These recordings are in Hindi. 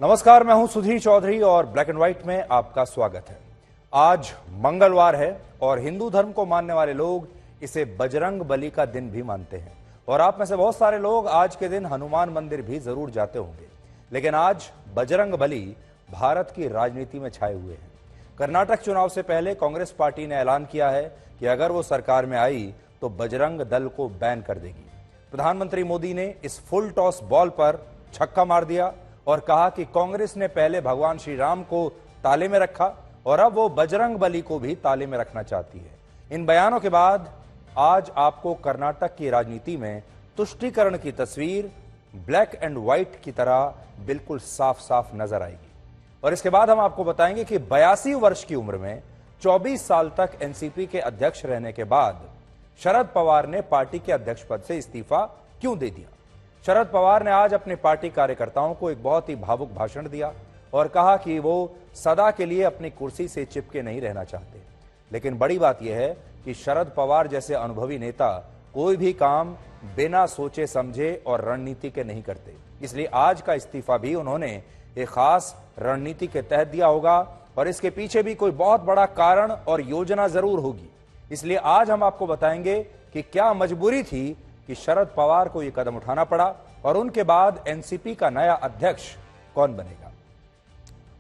नमस्कार, मैं हूं सुधीर चौधरी और ब्लैक एंड व्हाइट में आपका स्वागत है। आज मंगलवार है और हिंदू धर्म को मानने वाले लोग इसे बजरंग बली का दिन भी मानते हैं और आप में से बहुत सारे लोग आज के दिन हनुमान मंदिर भी जरूर जाते होंगे। लेकिन आज बजरंग बली भारत की राजनीति में छाए हुए हैं। कर्नाटक चुनाव से पहले कांग्रेस पार्टी ने ऐलान किया है कि अगर वो सरकार में आई तो बजरंग दल को बैन कर देगी। प्रधानमंत्री मोदी ने इस फुल टॉस बॉल पर छक्का मार दिया और कहा कि कांग्रेस ने पहले भगवान श्री राम को ताले में रखा और अब वो बजरंग बली को भी ताले में रखना चाहती है। इन बयानों के बाद आज आपको कर्नाटक की राजनीति में तुष्टीकरण की तस्वीर ब्लैक एंड व्हाइट की तरह बिल्कुल साफ साफ नजर आएगी। और इसके बाद हम आपको बताएंगे कि 82 वर्ष की उम्र में 24 साल तक एनसीपी के अध्यक्ष रहने के बाद शरद पवार ने पार्टी के अध्यक्ष पद से इस्तीफा क्यों दे दिया। शरद पवार ने आज अपने पार्टी कार्यकर्ताओं को एक बहुत ही भावुक भाषण दिया और कहा कि वो सदा के लिए अपनी कुर्सी से चिपके नहीं रहना चाहते। लेकिन बड़ी बात यह है कि शरद पवार जैसे अनुभवी नेता कोई भी काम बिना सोचे समझे और रणनीति के नहीं करते। इसलिए आज का इस्तीफा भी उन्होंने एक खास रणनीति के तहत दिया होगा और इसके पीछे भी कोई बहुत बड़ा कारण और योजना जरूर होगी। इसलिए आज हम आपको बताएंगे कि क्या मजबूरी थी कि शरद पवार को यह कदम उठाना पड़ा और उनके बाद एनसीपी का नया अध्यक्ष कौन बनेगा।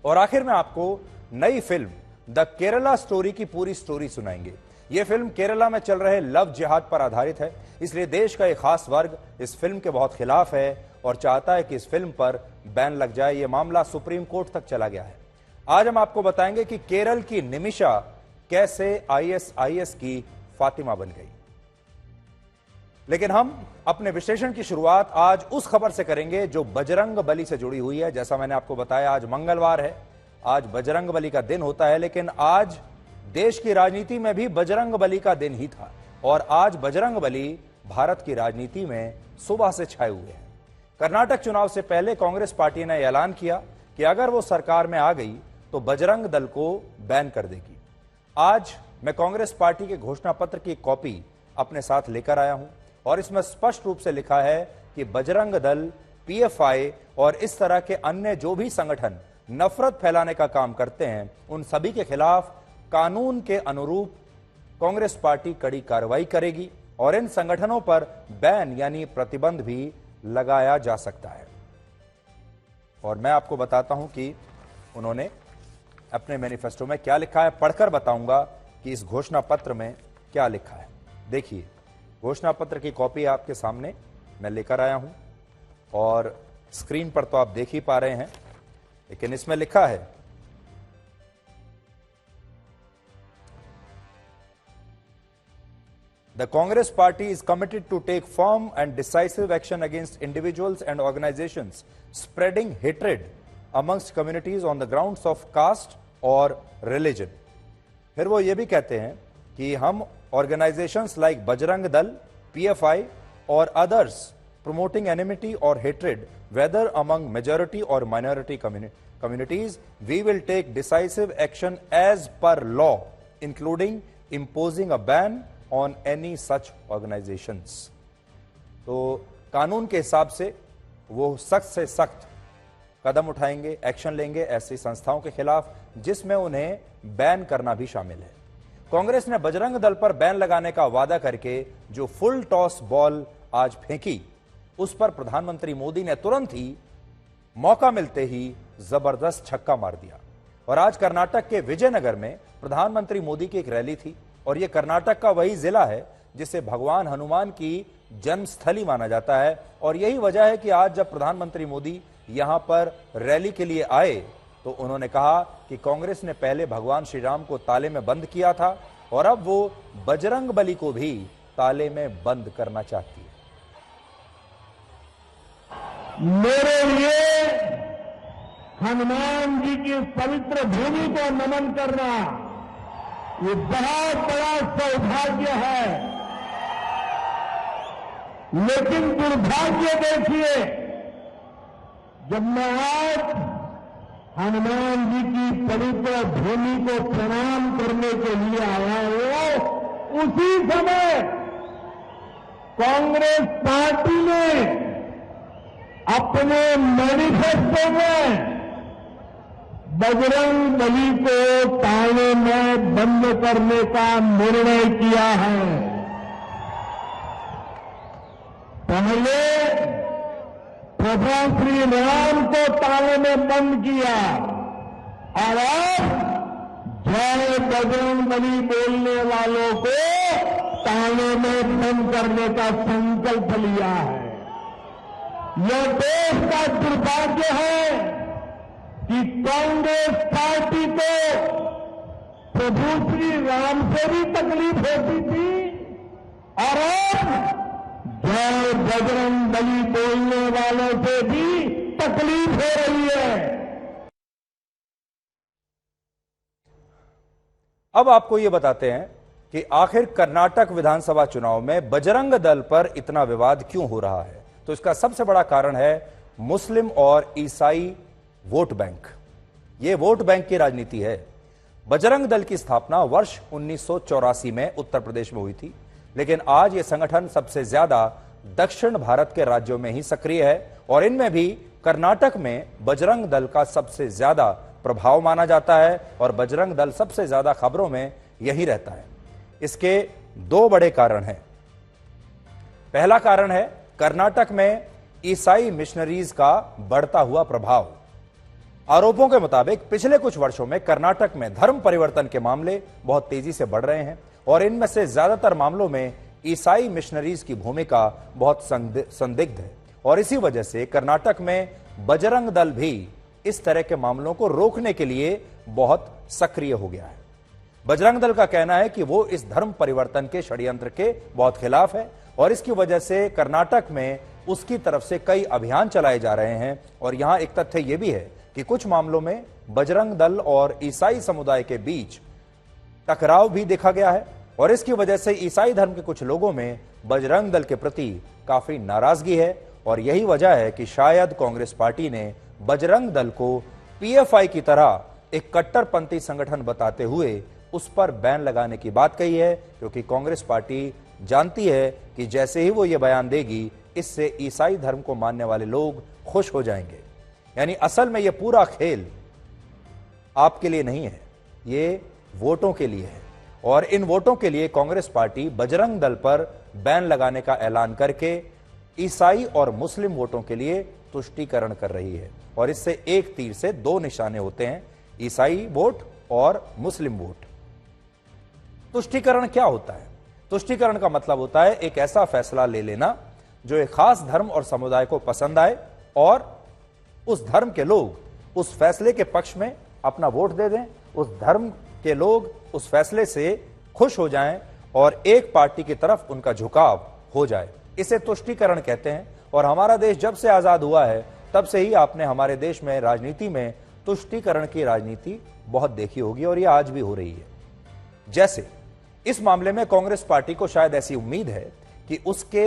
और आखिर में आपको नई फिल्म द केरला स्टोरी की पूरी स्टोरी सुनाएंगे। यह फिल्म केरला में चल रहे लव जिहाद पर आधारित है, इसलिए देश का एक खास वर्ग इस फिल्म के बहुत खिलाफ है और चाहता है कि इस फिल्म पर बैन लग जाए। यह मामला सुप्रीम कोर्ट तक चला गया है। आज हम आपको बताएंगे कि केरल की निमिषा कैसे आईएसआईएस की फातिमा बन गई। लेकिन हम अपने विश्लेषण की शुरुआत आज उस खबर से करेंगे जो बजरंग बली से जुड़ी हुई है। जैसा मैंने आपको बताया, आज मंगलवार है, आज बजरंग बली का दिन होता है, लेकिन आज देश की राजनीति में भी बजरंग बली का दिन ही था और आज बजरंग बली भारत की राजनीति में सुबह से छाए हुए हैं। कर्नाटक चुनाव से पहले कांग्रेस पार्टी ने ऐलान किया कि अगर वो सरकार में आ गई तो बजरंग दल को बैन कर देगी। आज मैं कांग्रेस पार्टी के घोषणा पत्र की कॉपी अपने साथ लेकर आया हूं और इसमें स्पष्ट रूप से लिखा है कि बजरंग दल, पीएफआई और इस तरह के अन्य जो भी संगठन नफरत फैलाने का काम करते हैं, उन सभी के खिलाफ कानून के अनुरूप कांग्रेस पार्टी कड़ी कार्रवाई करेगी और इन संगठनों पर बैन यानी प्रतिबंध भी लगाया जा सकता है। और मैं आपको बताता हूं कि उन्होंने अपने मैनिफेस्टो में क्या लिखा है, पढ़कर बताऊंगा कि इस घोषणा पत्र में क्या लिखा है। देखिए, घोषणा पत्र की कॉपी आपके सामने मैं लेकर आया हूं और स्क्रीन पर तो आप देख ही पा रहे हैं, लेकिन इसमें लिखा है The Congress party is committed to take firm and decisive action against individuals and organizations spreading hatred amongst communities on the grounds of caste or religion। फिर वो ये भी कहते हैं कि हम organizations like Bajrang Dal, PFI और others promoting enmity or hatred whether among majority or minority communities, we will take decisive action as per law including imposing a ban on any such organizations। तो कानून के हिसाब से वो सख्त से सख्त कदम उठाएंगे, एक्शन लेंगे ऐसी संस्थाओं के खिलाफ जिसमें उन्हें बैन करना भी शामिल है। कांग्रेस ने बजरंग दल पर बैन लगाने का वादा करके जो फुल टॉस बॉल आज फेंकी, उस पर प्रधानमंत्री मोदी ने तुरंत ही मौका मिलते ही जबरदस्त छक्का मार दिया। और आज कर्नाटक के विजयनगर में प्रधानमंत्री मोदी की एक रैली थी और यह कर्नाटक का वही जिला है जिसे भगवान हनुमान की जन्मस्थली माना जाता है और यही वजह है कि आज जब प्रधानमंत्री मोदी यहां पर रैली के लिए आए तो उन्होंने कहा कि कांग्रेस ने पहले भगवान श्री राम को ताले में बंद किया था और अब वो बजरंग बली को भी ताले में बंद करना चाहती है। मेरे लिए हनुमान जी की पवित्र भूमि को नमन करना ये बहुत बड़ा सौभाग्य है, लेकिन दुर्भाग्य देखिए, जब मैं आज हनुमान जी की पवित्र भूमि को प्रणाम करने के लिए आया हूं, उसी समय कांग्रेस पार्टी ने अपने मैनिफेस्टो में बजरंग बली को ताने में बंद करने का निर्णय किया है। पहले प्रभु श्री राम को ताने में बंद किया और अब जय बजरंग बली बोलने वालों को ताने में बंद करने का संकल्प लिया है। यह देश का दुर्भाग्य है कि कांग्रेस पार्टी को प्रभु श्री राम से भी तकलीफ होती थी और अब जय बजरंग बली बोलने वालों से भी तकलीफ हो रही है। अब आपको यह बताते हैं कि आखिर कर्नाटक विधानसभा चुनाव में बजरंग दल पर इतना विवाद क्यों हो रहा है। तो इसका सबसे बड़ा कारण है मुस्लिम और ईसाई वोट बैंक। यह वोट बैंक की राजनीति है। बजरंग दल की स्थापना वर्ष 1984 में उत्तर प्रदेश में हुई थी, लेकिन आज यह संगठन सबसे ज्यादा दक्षिण भारत के राज्यों में ही सक्रिय है और इनमें भी कर्नाटक में बजरंग दल का सबसे ज्यादा प्रभाव माना जाता है और बजरंग दल सबसे ज्यादा खबरों में यही रहता है। इसके दो बड़े कारण हैं। पहला कारण है कर्नाटक में ईसाई मिशनरीज का बढ़ता हुआ प्रभाव। आरोपों के मुताबिक पिछले कुछ वर्षों में कर्नाटक में धर्म परिवर्तन के मामले बहुत तेजी से बढ़ रहे हैं और इनमें से ज्यादातर मामलों में ईसाई मिशनरीज की भूमिका बहुत संदिग्ध है और इसी वजह से कर्नाटक में बजरंग दल भी इस तरह के मामलों को रोकने के लिए बहुत सक्रिय हो गया है। बजरंग दल का कहना है कि वो इस धर्म परिवर्तन के षड्यंत्र के बहुत खिलाफ है और इसकी वजह से कर्नाटक में उसकी तरफ से कई अभियान चलाए जा रहे हैं। और यहां एक तथ्य यह भी है कि कुछ मामलों में बजरंग दल और ईसाई समुदाय के बीच टकराव भी देखा गया है और इसकी वजह से ईसाई धर्म के कुछ लोगों में बजरंग दल के प्रति काफी नाराजगी है और यही वजह है कि शायद कांग्रेस पार्टी ने बजरंग दल को पीएफआई की तरह एक कट्टरपंथी संगठन बताते हुए उस पर बैन लगाने की बात कही है, क्योंकि कांग्रेस पार्टी जानती है कि जैसे ही वो ये बयान देगी इससे ईसाई धर्म को मानने वाले लोग खुश हो जाएंगे। यानी असल में ये पूरा खेल आपके लिए नहीं है, ये वोटों के लिए है और इन वोटों के लिए कांग्रेस पार्टी बजरंग दल पर बैन लगाने का ऐलान करके ईसाई और मुस्लिम वोटों के लिए तुष्टीकरण कर रही है और इससे एक तीर से दो निशाने होते हैं, ईसाई वोट और मुस्लिम वोट। तुष्टीकरण क्या होता है? तुष्टीकरण का मतलब होता है एक ऐसा फैसला ले लेना जो एक खास धर्म और समुदाय को पसंद आए और उस धर्म के लोग उस फैसले के पक्ष में अपना वोट दे दें, उस धर्म के लोग उस फैसले से खुश हो जाएं और एक पार्टी की तरफ उनका झुकाव हो जाए। इसे तुष्टीकरण कहते हैं और हमारा देश जब से आजाद हुआ है तब से ही आपने हमारे देश में राजनीति में तुष्टीकरण की राजनीति बहुत देखी होगी और यह आज भी हो रही है। जैसे इस मामले में कांग्रेस पार्टी को शायद ऐसी उम्मीद है कि उसके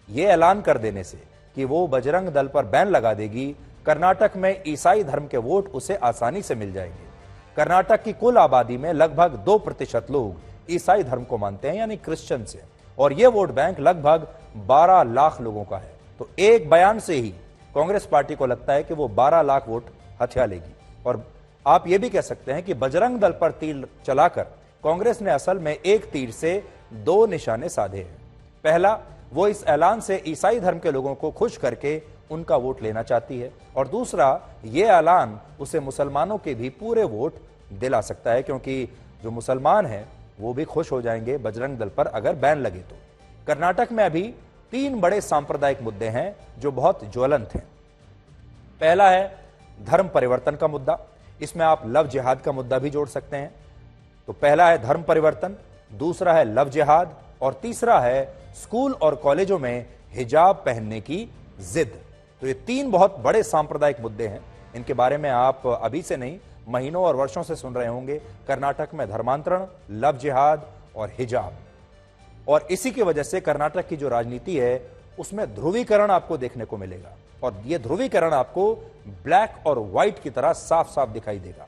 ये ऐलान कर देने से कि वो बजरंग दल पर बैन लगा देगी, कर्नाटक में ईसाई धर्म के वोट उसे आसानी से मिल जाएंगे। कर्नाटक की कुल आबादी में लगभग 2% लोग ईसाई धर्म को मानते हैं, यानी क्रिश्चियन से, और यह वोट बैंक लगभग 12 लाख लोगों का है। तो एक बयान से ही कांग्रेस पार्टी को लगता है कि वो 12 लाख वोट हथिया लेगी। और आप ये भी कह सकते हैं कि बजरंग दल पर तीर चलाकर कांग्रेस ने असल में एक तीर से दो निशाने साधे हैं। पहला, वो इस ऐलान से ईसाई धर्म के लोगों को खुश करके उनका वोट लेना चाहती है और दूसरा, ये ऐलान उसे मुसलमानों के भी पूरे वोट दिला सकता है, क्योंकि जो मुसलमान हैं वो भी खुश हो जाएंगे बजरंग दल पर अगर बैन लगे तो। कर्नाटक में अभी 3 बड़े सांप्रदायिक मुद्दे हैं जो बहुत ज्वलंत हैं। पहला है धर्म परिवर्तन का मुद्दा, इसमें आप लव जिहाद का मुद्दा भी जोड़ सकते हैं। तो पहला है धर्म परिवर्तन, दूसरा है लव जिहाद और तीसरा है स्कूल और कॉलेजों में हिजाब पहनने की जिद। तो ये 3 बहुत बड़े सांप्रदायिक मुद्दे हैं, इनके बारे में आप अभी से नहीं महीनों और वर्षों से सुन रहे होंगे। कर्नाटक में धर्मांतरण, लव जिहाद और हिजाब, और इसी की वजह से कर्नाटक की जो राजनीति है उसमें ध्रुवीकरण आपको देखने को मिलेगा और यह ध्रुवीकरण आपको ब्लैक और व्हाइट की तरह साफ साफ दिखाई देगा।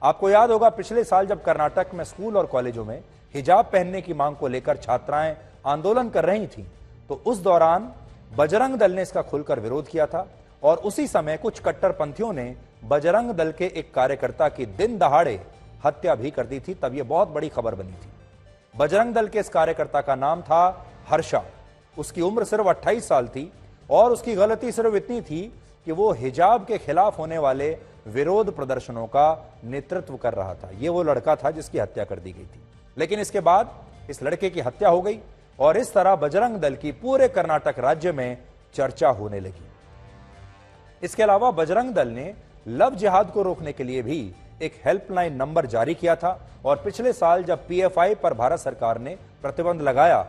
आपको याद होगा पिछले साल जब कर्नाटक में स्कूल और कॉलेजों में हिजाब पहनने की मांग को लेकर छात्राएं आंदोलन कर रही थीं, तो उस दौरान बजरंग दल ने इसका खुलकर विरोध किया था और उसी समय कुछ कट्टरपंथियों ने बजरंग दल के एक कार्यकर्ता की दिन दहाड़े हत्या भी कर दी थी। तब यह बहुत बड़ी खबर बनी थी। बजरंग दल के इस कार्यकर्ता का नाम था हर्षा। उसकी उम्र सिर्फ 28 साल थी और उसकी गलती सिर्फ इतनी थी कि वो हिजाब के खिलाफ होने वाले विरोध प्रदर्शनों का नेतृत्व कर रहा था। ये वो लड़का था जिसकी हत्या कर दी गई थी। लेकिन इसके बाद इस लड़के की हत्या हो गई और इस तरह बजरंग दल की पूरे कर्नाटक राज्य में चर्चा होने लगी। इसके अलावा बजरंग दल ने लव जिहाद को रोकने के लिए भी एक हेल्पलाइन नंबर जारी किया था और पिछले साल जब पीएफआई पर भारत सरकार ने प्रतिबंध लगाया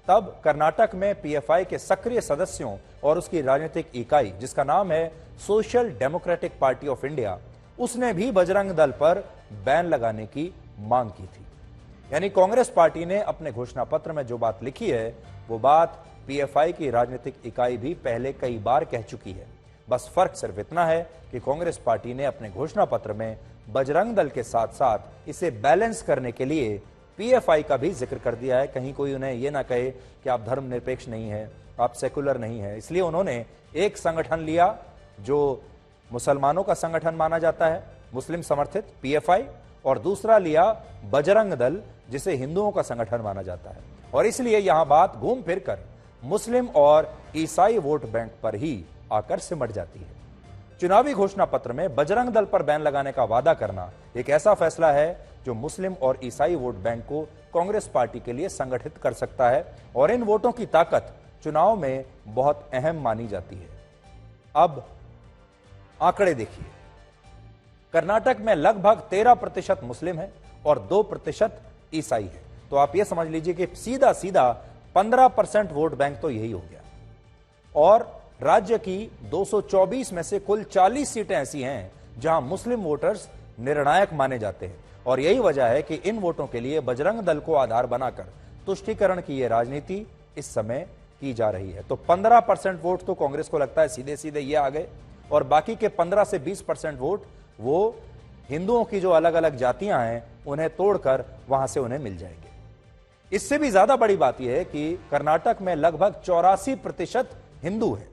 तब कर्नाटक में पीएफआई के सक्रिय सदस्यों और उसकी राजनीतिक इकाई जिसका नाम है social democratic party of India, उसने भी बजरंग दल पर बैन लगाने की मांग की थी। यानी कांग्रेस पार्टी ने अपने घोषणा पत्र में जो बात लिखी है वो बात पीएफआई की राजनीतिक इकाई भी पहले कई बार कह चुकी है। बस फर्क सिर्फ इतना है कि कांग्रेस पार्टी ने अपने घोषणा पत्र में बजरंग दल के साथ साथ इसे बैलेंस करने के लिए पीएफआई का भी जिक्र कर दिया है। कहीं कोई उन्हें यह ना कहे कि आप धर्मनिरपेक्ष नहीं है, आप सेकुलर नहीं है। इसलिए उन्होंने एक संगठन लिया जो मुसलमानों का संगठन माना जाता है, मुस्लिम समर्थित पीएफआई, और दूसरा लिया बजरंग दल जिसे हिंदुओं का संगठन माना जाता है। और इसलिए यहां बात घूम फिर कर मुस्लिम और ईसाई वोट बैंक पर ही आकर सिमट जाती है। चुनावी घोषणा पत्र में बजरंग दल पर बैन लगाने का वादा करना एक ऐसा फैसला है जो मुस्लिम और ईसाई वोट बैंक को कांग्रेस पार्टी के लिए संगठित कर सकता है और इन वोटों की ताकत चुनाव में बहुत अहम मानी जाती है। अब आंकड़े देखिए, कर्नाटक में लगभग 13% मुस्लिम है और 2% ईसाई है। तो आप यह समझ लीजिए कि सीधा सीधा 15% वोट बैंक तो यही हो गया। और राज्य की 224 में से कुल 40 सीटें ऐसी हैं जहां मुस्लिम वोटर्स निर्णायक माने जाते हैं और यही वजह है कि इन वोटों के लिए बजरंग दल को आधार बनाकर तुष्टीकरण की यह राजनीति इस समय की जा रही है। तो 15% वोट तो कांग्रेस को लगता है सीधे सीधे ये आ गए और बाकी के 15 से 20% वोट वो हिंदुओं की जो अलग अलग जातियां हैं उन्हें तोड़कर वहां से उन्हें मिल जाएंगे। इससे भी ज्यादा बड़ी बात यह है कि कर्नाटक में लगभग 84% हिंदू है।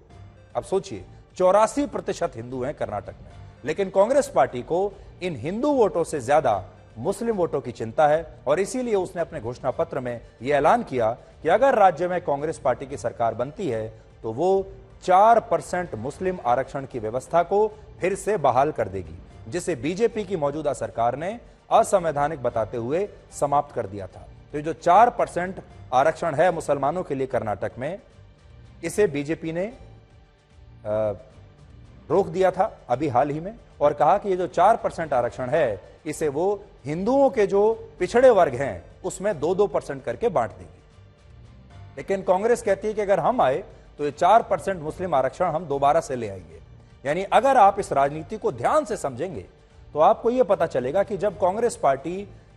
अब सोचिए 84% हिंदू हैं कर्नाटक में, लेकिन कांग्रेस पार्टी को इन हिंदू वोटों से ज्यादा मुस्लिम वोटों की चिंता है और इसीलिए उसने अपने घोषणा पत्र में यह ऐलान किया कि अगर राज्य में कांग्रेस पार्टी की सरकार बनती है तो वो 4% मुस्लिम आरक्षण की व्यवस्था को फिर से बहाल कर देगी, जिसे बीजेपी की मौजूदा सरकार ने असंवैधानिक बताते हुए समाप्त कर दिया था। तो जो 4% आरक्षण है मुसलमानों के लिए कर्नाटक में, इसे बीजेपी ने रोक दिया था अभी हाल ही में और कहा कि ये जो 4% आरक्षण है इसे वो हिंदुओं के जो पिछड़े वर्ग हैं उसमें 2-2% करके बांट देगी। लेकिन कांग्रेस कहती है कि अगर हम आए तो ये 4% मुस्लिम आरक्षण हम दोबारा से ले आएंगे। यानी अगर आप इस राजनीति को ध्यान से समझेंगे तो आपको यह पता चलेगा कि जब कांग्रेस पार्टी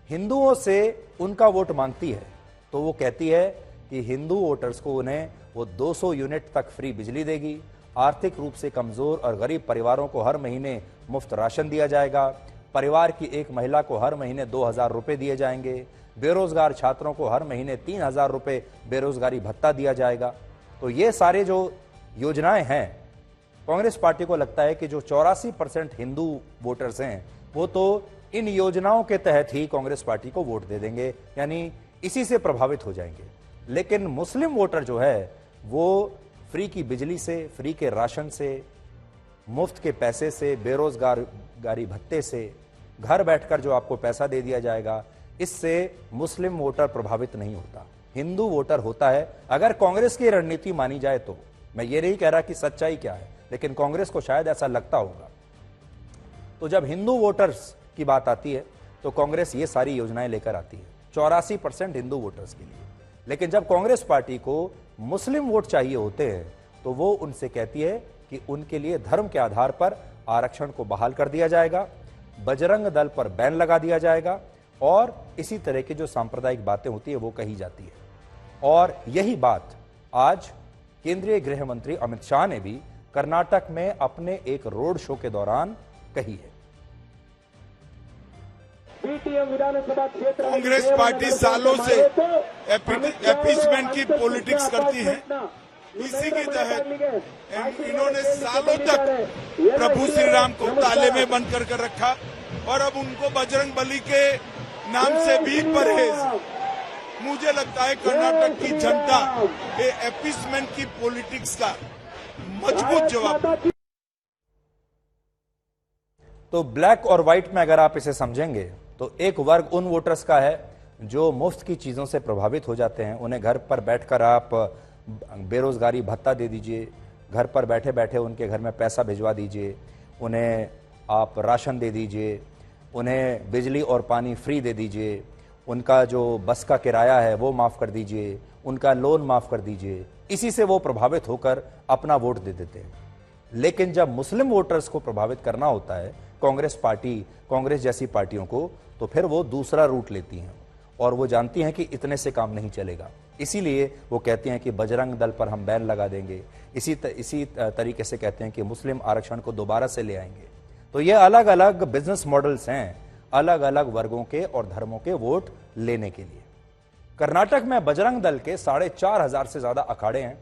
हिंदुओं से उनका वोट मांगती है तो वो कहती है कि हिंदू वोटर्स को उन्हें वो 200 यूनिट तक फ्री बिजली देगी, आर्थिक रूप से कमजोर और गरीब परिवारों को हर महीने मुफ्त राशन दिया जाएगा, परिवार की एक महिला को हर महीने 2000 रुपए दिए जाएंगे, बेरोजगार छात्रों को हर महीने 3000 रुपए बेरोजगारी भत्ता दिया जाएगा। तो ये सारे जो योजनाएं हैं, कांग्रेस पार्टी को लगता है कि जो 84% हिंदू वोटर्स हैं वो तो इन योजनाओं के तहत ही कांग्रेस पार्टी को वोट दे देंगे, यानी इसी से प्रभावित हो जाएंगे। लेकिन मुस्लिम वोटर जो है वो फ्री की बिजली से, फ्री के राशन से, मुफ्त के पैसे से, बेरोजगारी भत्ते से, घर बैठकर जो आपको पैसा दे दिया जाएगा, इससे मुस्लिम वोटर प्रभावित नहीं होता, हिंदू वोटर होता है। अगर कांग्रेस की रणनीति मानी जाए तो, मैं ये नहीं कह रहा कि सच्चाई क्या है, लेकिन कांग्रेस को शायद ऐसा लगता होगा। तो जब हिंदू वोटर्स की बात आती है तो कांग्रेस ये सारी योजनाएं लेकर आती है 84% हिंदू वोटर्स के लिए। लेकिन जब कांग्रेस पार्टी को मुस्लिम वोट चाहिए होते हैं तो वो उनसे कहती है कि उनके लिए धर्म के आधार पर आरक्षण को बहाल कर दिया जाएगा, बजरंग दल पर बैन लगा दिया जाएगा और इसी तरह की जो सांप्रदायिक बातें होती है वो कही जाती है। और यही बात आज केंद्रीय गृह मंत्री अमित शाह ने भी कर्नाटक में अपने एक रोड शो के दौरान कही है। कांग्रेस पार्टी सालों से एपीसमेंट की पॉलिटिक्स करती है। इसी के तहत इन्होंने सालों तक प्रभु श्री राम को ताले में बंद कर रखा और अब उनको बजरंग बली के नाम से भी परहेज। मुझे लगता है कर्नाटक की जनता के एपीसमेंट की पॉलिटिक्स का मजबूत जवाब। तो ब्लैक और व्हाइट में अगर आप इसे समझेंगे तो एक वर्ग उन वोटर्स का है जो मुफ्त की चीजों से प्रभावित हो जाते हैं। उन्हें घर पर बैठकर आप बेरोजगारी भत्ता दे दीजिए, घर पर बैठे बैठे उनके घर में पैसा भिजवा दीजिए, उन्हें आप राशन दे दीजिए, उन्हें बिजली और पानी फ्री दे दीजिए, उनका जो बस का किराया है वो माफ कर दीजिए, उनका लोन माफ कर दीजिए। इसी से वो प्रभावित होकर अपना वोट दे देते हैं। लेकिन जब मुस्लिम वोटर्स को प्रभावित करना होता है कांग्रेस पार्टी, कांग्रेस जैसी पार्टियों को, तो फिर वो दूसरा रूट लेती हैं और वो जानती हैं कि इतने से काम नहीं चलेगा। इसीलिए वो कहती हैं कि बजरंग दल पर हम बैन लगा देंगे। इसी तरीके से कहते हैं कि मुस्लिम आरक्षण को दोबारा से ले आएंगे। तो ये अलग अलग बिजनेस मॉडल्स हैं अलग अलग वर्गों के और धर्मों के वोट लेने के लिए। कर्नाटक में बजरंग दल के 4,500 से ज्यादा अखाड़े हैं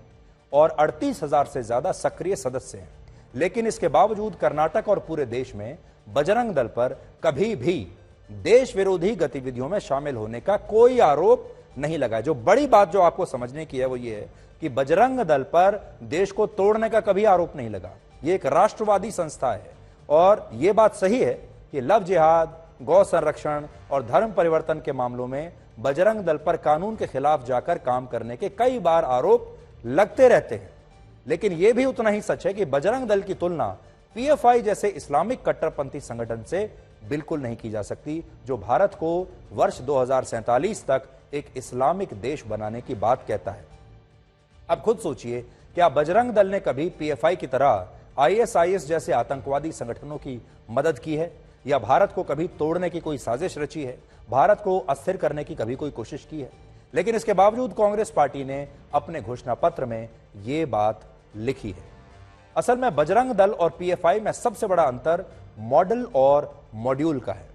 और 38,000 से ज्यादा सक्रिय सदस्य हैं। लेकिन इसके बावजूद कर्नाटक और पूरे देश में बजरंग दल पर कभी भी देश विरोधी गतिविधियों में शामिल होने का कोई आरोप नहीं लगा। जो बड़ी बात जो आपको समझने की है वो ये है कि बजरंग दल पर देश को तोड़ने का कभी आरोप नहीं लगा। ये एक राष्ट्रवादी संस्था है और ये बात सही है कि लव जिहाद, गौ संरक्षण और धर्म परिवर्तन के मामलों में बजरंग दल पर कानून के खिलाफ जाकर काम करने के कई बार आरोप लगते रहते हैं। लेकिन यह भी उतना ही सच है कि बजरंग दल की तुलना पीएफआई जैसे इस्लामिक कट्टरपंथी संगठन से बिल्कुल नहीं की जा सकती, जो भारत को वर्ष 2047 तक एक इस्लामिक देश बनाने की बात कहता है। अब खुद सोचिए, क्या बजरंग दल ने कभी पीएफआई की तरह आईएसआईएस जैसे आतंकवादी संगठनों की मदद की है या भारत को कभी तोड़ने की कोई साजिश रची है, भारत को अस्थिर करने की कभी कोई कोशिश की है? लेकिन इसके बावजूद कांग्रेस पार्टी ने अपने घोषणा पत्र में यह बात लिखी है। असल में बजरंग दल और पीएफआई में सबसे बड़ा अंतर मॉडल और मॉड्यूल का है।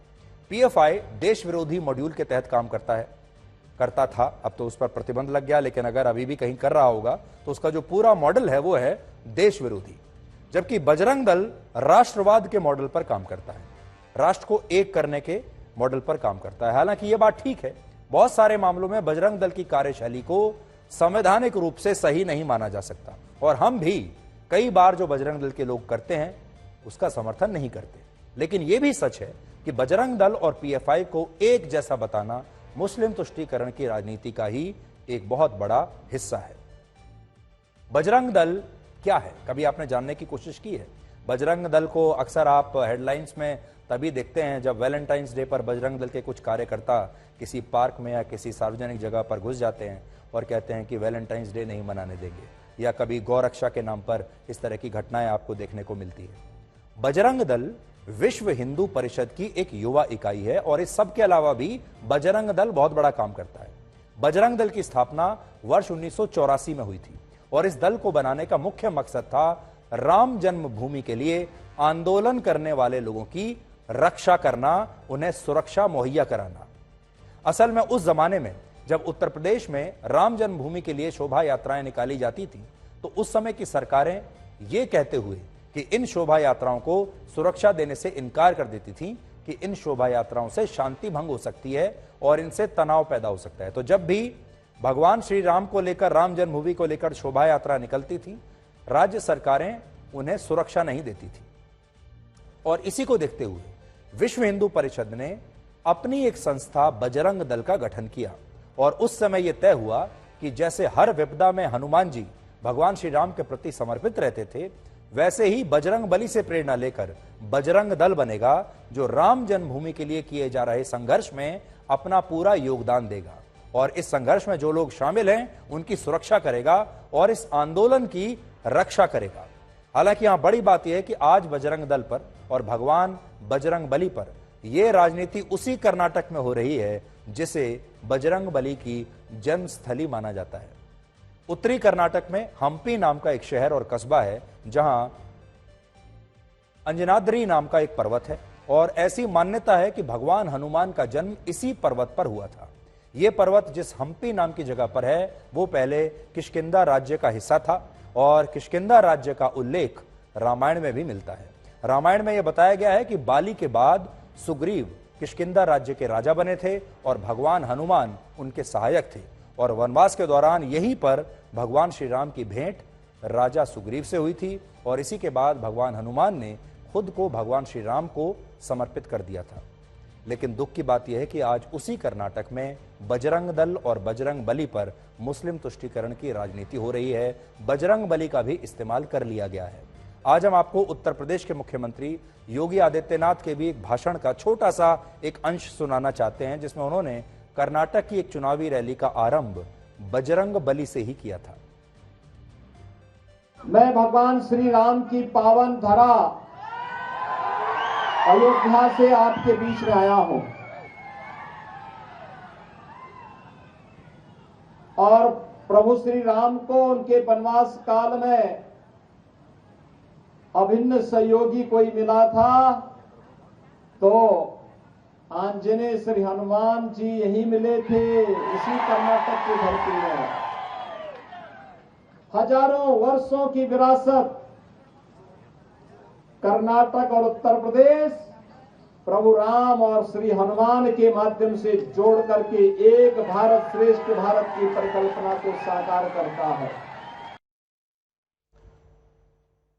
पीएफआई देश विरोधी मॉड्यूल के तहत काम करता था, अब तो उस पर प्रतिबंध लग गया, लेकिन अगर अभी भी कहीं कर रहा होगा तो उसका जो पूरा मॉडल है वो है देश विरोधी। जबकि बजरंग दल राष्ट्रवाद के मॉडल पर काम करता है, राष्ट्र को एक करने के मॉडल पर काम करता है। हालांकि यह बात ठीक है, बहुत सारे मामलों में बजरंग दल की कार्यशैली को संवैधानिक रूप से सही नहीं माना जा सकता और हम भी कई बार जो बजरंग दल के लोग करते हैं उसका समर्थन नहीं करते। लेकिन यह भी सच है कि बजरंग दल और पीएफआई को एक जैसा बताना मुस्लिम तुष्टीकरण की राजनीति का ही एक बहुत बड़ा हिस्सा है। बजरंग दल क्या है, कभी आपने जानने की कोशिश की है? बजरंग दल को अक्सर आप हेडलाइंस में तभी देखते हैं जब वैलेंटाइंस डे पर बजरंग दल के कुछ कार्यकर्ता किसी पार्क में या किसी सार्वजनिक जगह पर घुस जाते हैं और कहते हैं कि वैलेंटाइंस डे नहीं मनाने देंगे, या कभी गौ रक्षा के नाम पर इस तरह की घटनाएं आपको देखने को मिलती है। बजरंग दल विश्व हिंदू परिषद की एक युवा इकाई है और इस सब के अलावा भी बजरंग दल बहुत बड़ा काम करता है। बजरंग दल की स्थापना वर्ष 1984 में हुई थी और इस दल को बनाने का मुख्य मकसद था राम जन्मभूमि के लिए आंदोलन करने वाले लोगों की रक्षा करना, उन्हें सुरक्षा मुहैया कराना। असल में उस जमाने में जब उत्तर प्रदेश में राम जन्मभूमि के लिए शोभा यात्राएं निकाली जाती थी तो उस समय की सरकारें ये कहते हुए कि इन शोभा यात्राओं को सुरक्षा देने से इनकार कर देती थी कि इन शोभा यात्राओं से शांति भंग हो सकती है और इनसे तनाव पैदा हो सकता है। तो जब भी भगवान श्री राम को लेकर, राम जन्मभूमि को लेकर शोभा यात्रा निकलती थी, राज्य सरकारें उन्हें सुरक्षा नहीं देती थी। और इसी को देखते हुए विश्व हिंदू परिषद ने अपनी एक संस्था बजरंग दल का गठन किया और उस समय यह तय हुआ कि जैसे हर विपदा में हनुमान जी भगवान श्री राम के प्रति समर्पित रहते थे, वैसे ही बजरंग बली से प्रेरणा लेकर बजरंग दल बनेगा जो राम जन्मभूमि के लिए किए जा रहे संघर्ष में अपना पूरा योगदान देगा और इस संघर्ष में जो लोग शामिल हैं उनकी सुरक्षा करेगा और इस आंदोलन की रक्षा करेगा। हालांकि यहां बड़ी बात यह है कि आज बजरंग दल पर और भगवान बजरंग बली पर यह राजनीति उसी कर्नाटक में हो रही है जिसे बजरंग बली की जन्मस्थली माना जाता है। उत्तरी कर्नाटक में हम्पी नाम का एक शहर और कस्बा है जहां अंजनाद्री नाम का एक पर्वत है और ऐसी मान्यता है कि भगवान हनुमान का जन्म इसी पर्वत पर हुआ था। ये पर्वत जिस हम्पी नाम की जगह पर है वो पहले किष्किंधा राज्य का हिस्सा था और किष्किंधा राज्य का उल्लेख रामायण में भी मिलता है। रामायण में यह बताया गया है कि बाली के बाद सुग्रीव किष्किंधा राज्य के राजा बने थे और भगवान हनुमान उनके सहायक थे और वनवास के दौरान यहीं पर भगवान श्री राम की भेंट राजा सुग्रीव से हुई थी और इसी के बाद भगवान हनुमान ने खुद को भगवान श्री राम को समर्पित कर दिया था। लेकिन दुख की बात यह है कि आज उसी कर्नाटक में बजरंग दल और बजरंग बली पर मुस्लिम तुष्टीकरण की राजनीति हो रही है। बजरंग बली का भी इस्तेमाल कर लिया गया है। आज हम आपको उत्तर प्रदेश के मुख्यमंत्री योगी आदित्यनाथ के भी एक भाषण का छोटा सा एक अंश सुनाना चाहते हैं, जिसमें उन्होंने कर्नाटक की एक चुनावी रैली का आरंभ बजरंग बली से ही किया था। मैं भगवान श्री राम की पावन धरा अयोध्या से आपके बीच में आया हूं और प्रभु श्री राम को उनके वनवास काल में अभिन्न सहयोगी कोई मिला था तो आंजनेय श्री हनुमान जी यही मिले थे, इसी कर्नाटक की धरती में। हजारों वर्षों की विरासत कर्नाटक और उत्तर प्रदेश प्रभु राम और श्री हनुमान के माध्यम से जोड़ करके एक भारत श्रेष्ठ भारत की परिकल्पना को साकार करता है।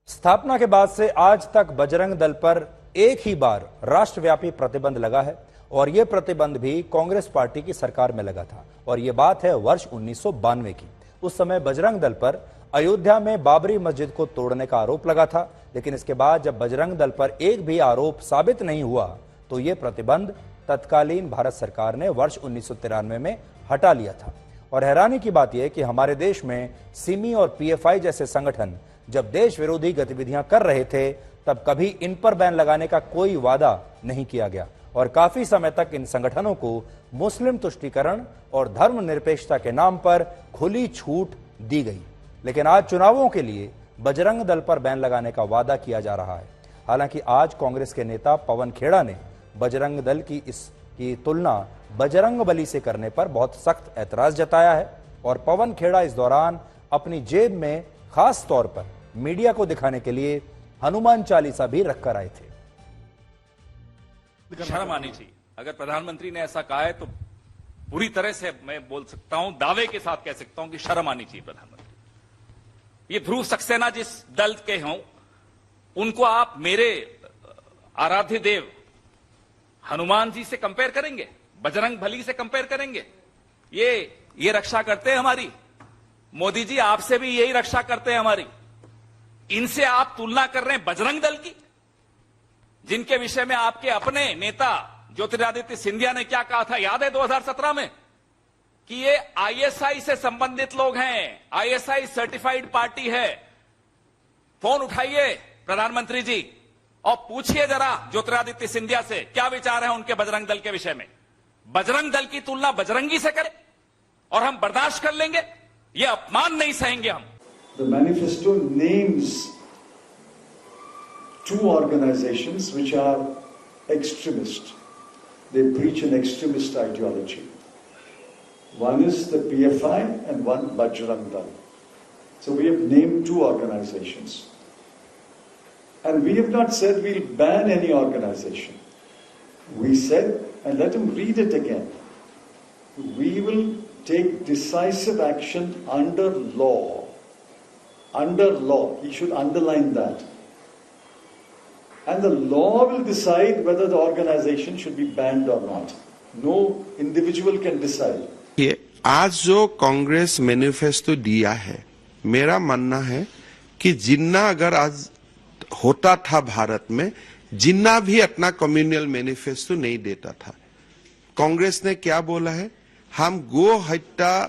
स्थापना के बाद से आज तक बजरंग दल पर एक ही बार राष्ट्रव्यापी प्रतिबंध लगा है और यह प्रतिबंध भी कांग्रेस पार्टी की सरकार में लगा था और यह बात है वर्ष 1992 की। उस समय बजरंग दल पर अयोध्या में बाबरी मस्जिद को तोड़ने का आरोप लगा था, लेकिन इसके बाद जब बजरंग दल पर एक भी आरोप साबित नहीं हुआ तो यह प्रतिबंध तत्कालीन भारत सरकार ने वर्ष 1993 में हटा लिया था। और हैरानी की बात यह कि हमारे देश में सिमी और पीएफआई जैसे संगठन जब देश विरोधी गतिविधियां कर रहे थे तब कभी इन पर बैन लगाने का कोई वादा नहीं किया गया और काफी समय तक इन संगठनों को मुस्लिम तुष्टीकरण और धर्मनिरपेक्षता के नाम पर खुली छूट दी गई। लेकिन आज चुनावों के लिए बजरंग दल पर बैन लगाने का वादा किया जा रहा है। हालांकि आज कांग्रेस के नेता पवन खेड़ा ने बजरंग दल की इसकी तुलना बजरंग बली से करने पर बहुत सख्त ऐतराज जताया है और पवन खेड़ा इस दौरान अपनी जेब में खास तौर पर मीडिया को दिखाने के लिए हनुमान चालीसा भी रखकर आए थे। शर्म आनी चाहिए। अगर प्रधानमंत्री ने ऐसा कहा है तो पूरी तरह से मैं बोल सकता हूं, दावे के साथ कह सकता हूं कि शर्म आनी चाहिए प्रधानमंत्री। ये ध्रुव सक्सेना जिस दल के हों उनको आप मेरे आराध्य देव हनुमान जी से कंपेयर करेंगे, बजरंग बली से कंपेयर करेंगे? ये रक्षा करते हैं हमारी। मोदी जी आपसे भी यही रक्षा करते हैं हमारी। इनसे आप तुलना कर रहे हैं बजरंग दल की, जिनके विषय में आपके अपने नेता ज्योतिरादित्य सिंधिया ने क्या कहा था याद है 2017 में कि ये आईएसआई से संबंधित लोग हैं, आईएसआई सर्टिफाइड पार्टी है। फोन उठाइए प्रधानमंत्री जी और पूछिए जरा ज्योतिरादित्य सिंधिया से क्या विचार है उनके बजरंग दल के विषय में। बजरंग दल की तुलना बजरंगी से करें और हम बर्दाश्त कर लेंगे? ये अपमान नहीं सहेंगे हम। The manifesto names two organizations which are extremist. They preach an extremist ideology. One is the PFI and one Bajrang Dal. So we have named two organizations. And we have not said we'll ban any organization. We said, and let him read it again, we will take decisive action under law. Under law. He should underline that. And the law will decide whether the organization should be banned or not. No individual can decide. ये आज जो कांग्रेस मैनिफेस्टो दिया है, मेरा मानना है कि जिन्ना अगर आज होता था भारत में, जिन्ना भी अपना कम्युनल मैनिफेस्टो नहीं देता था। कांग्रेस ने क्या बोला है? हम गो हत्या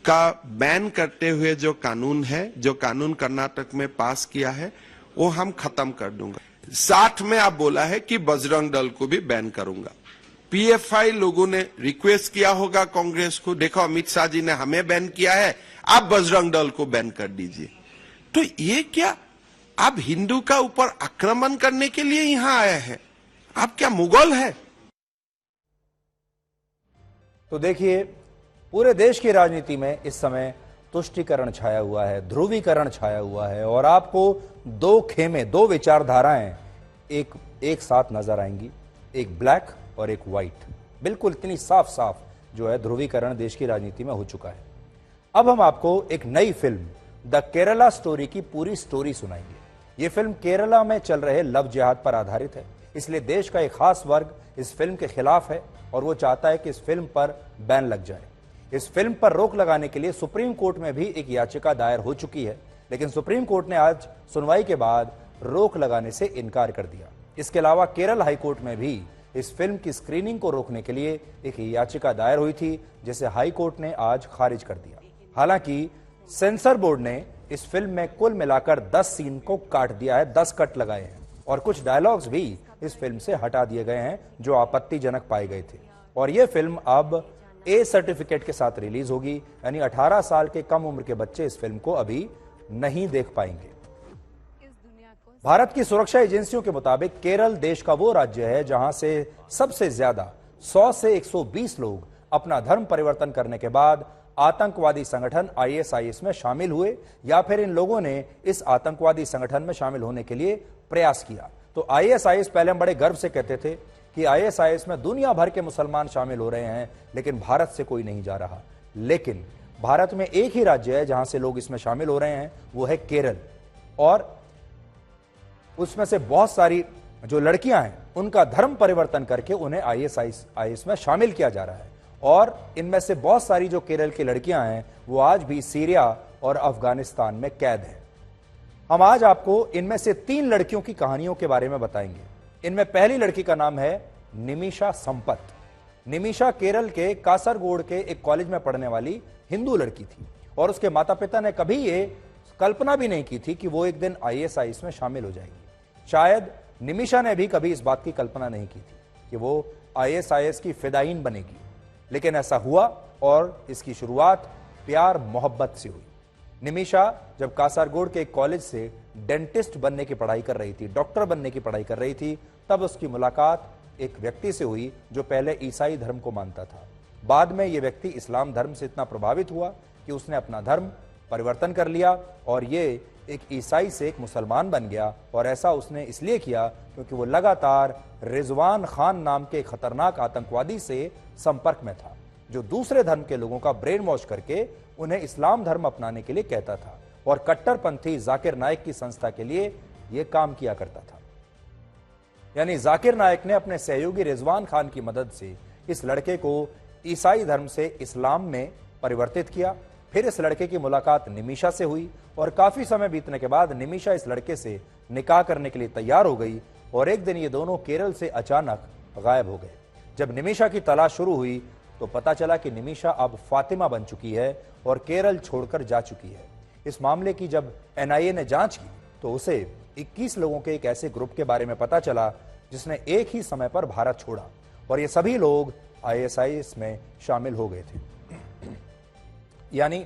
का बैन करते हुए जो कानून है, जो कानून कर्नाटक में पास किया है, वो हम खत्म कर दूंगा। साथ में आप बोला है कि बजरंग दल को भी बैन करूंगा। पीएफआई लोगों ने रिक्वेस्ट किया होगा कांग्रेस को, देखो अमित शाह जी ने हमें बैन किया है, आप बजरंग दल को बैन कर दीजिए। तो ये क्या आप हिंदू का ऊपर आक्रमण करने के लिए यहां आए हैं? आप क्या मुगल है? तो देखिए, पूरे देश की राजनीति में इस समय तुष्टीकरण छाया हुआ है, ध्रुवीकरण छाया हुआ है और आपको दो खेमे, दो विचारधाराएं एक साथ नजर आएंगी, एक ब्लैक और एक व्हाइट। बिल्कुल इतनी साफ साफ जो है ध्रुवीकरण देश की राजनीति में हो चुका है। अब हम आपको एक नई फिल्म द केरला स्टोरी की पूरी स्टोरी सुनाएंगे। यह फिल्म केरला में चल रहे लव जिहाद पर आधारित है, इसलिए देश का एक खास वर्ग इस फिल्म के खिलाफ है और वो चाहता है कि इस फिल्म पर बैन लग जाए। इस फिल्म पर रोक लगाने के लिए सुप्रीम कोर्ट में भी एक याचिका दायर हो चुकी है, लेकिन सुप्रीम कोर्ट ने आज सुनवाई के बाद रोक लगाने से इनकार कर दिया। इसके अलावा केरल हाईकोर्ट में भी इस फिल्म की स्क्रीनिंग को रोकने के लिए एक याचिका दायर हुई थी, जिसे हाईकोर्ट ने आज खारिज कर दिया। हालांकि सेंसर बोर्ड ने इस फिल्म में कुल मिलाकर 10 सीन को काट दिया है, 10 कट लगाए हैं और कुछ डायलॉग्स भी इस फिल्म से हटा दिए गए हैं जो आपत्तिजनक पाए गए थे। और यह फिल्म अब ए सर्टिफिकेट के साथ रिलीज होगी, यानी 18 साल के कम उम्र के बच्चे इस फिल्म को अभी नहीं देख पाएंगे। भारत की सुरक्षा एजेंसियों के मुताबिक केरल देश का वो राज्य है जहां से सबसे ज्यादा 100 से 120 लोग अपना धर्म परिवर्तन करने के बाद आतंकवादी संगठन ISIS में शामिल हुए या फिर इन लोगों ने इस आतंकवादी संगठन में शामिल होने के लिए प्रयास किया। तो ISIS पहले हम बड़े गर्व से कहते थे कि ISIS में दुनिया भर के मुसलमान शामिल हो रहे हैं, लेकिन भारत से कोई नहीं जा रहा। लेकिन भारत में एक ही राज्य है जहां से लोग इसमें शामिल हो रहे हैं, वो है केरल। और उसमें से बहुत सारी जो लड़कियां हैं उनका धर्म परिवर्तन करके उन्हें ISIS में शामिल किया जा रहा है। और इनमें से बहुत सारी जो केरल की लड़कियां हैं वो आज भी सीरिया और अफगानिस्तान में कैद हैं। हम आज आपको इनमें से 3 लड़कियों की कहानियों के बारे में बताएंगे। इनमें पहली लड़की का नाम है निमिषा संपत। निमिषा केरल के कासरगोड के एक कॉलेज में पढ़ने वाली हिंदू लड़की थी और उसके माता पिता ने कभी ये कल्पना भी नहीं की थी कि वो एक दिन ISIS में शामिल हो जाएगी। शायद निमिषा ने भी कभी इस बात की कल्पना नहीं की थी कि वो ISIS की फिदायीन बनेगी, लेकिन ऐसा हुआ और इसकी शुरुआत प्यार मोहब्बत से हुई। निमिषा जब कासरगोड के एक कॉलेज से डेंटिस्ट बनने की पढ़ाई कर रही थी, डॉक्टर बनने की पढ़ाई कर रही थी, तब उसकी मुलाकात एक व्यक्ति से हुई जो पहले ईसाई धर्म को मानता था। बाद में यह व्यक्ति इस्लाम धर्म से इतना प्रभावित हुआ कि उसने अपना धर्म परिवर्तन कर लिया और ये एक ईसाई से एक मुसलमान बन गया। और ऐसा उसने इसलिए किया क्योंकि वो लगातार रिजवान खान नाम के खतरनाक आतंकवादी से संपर्क में था, जो दूसरे धर्म के लोगों का ब्रेन वॉश करके उन्हें इस्लाम धर्म अपनाने के लिए कहता था और कट्टरपंथी जाकिर नाइक की संस्था के लिए यह काम किया करता था। यानी जाकिर नाइक ने अपने सहयोगी रिजवान खान की मदद से इस लड़के को ईसाई धर्म से इस्लाम में परिवर्तित किया। फिर इस लड़के की मुलाकात निमिषा से हुई और काफी समय बीतने के बाद निमिषा इस लड़के से निकाह करने के लिए तैयार हो गई और एक दिन ये दोनों केरल से अचानक गायब हो गए। जब निमिषा की तलाश शुरू हुई तो पता चला कि निमिषा अब फातिमा बन चुकी है और केरल छोड़कर जा चुकी है। इस मामले की जब NIA ने जांच की तो उसे 21 लोगों के एक ऐसे ग्रुप के बारे में पता चला जिसने एक ही समय पर भारत छोड़ा और ये सभी लोग ISIS में शामिल हो गए थे। यानी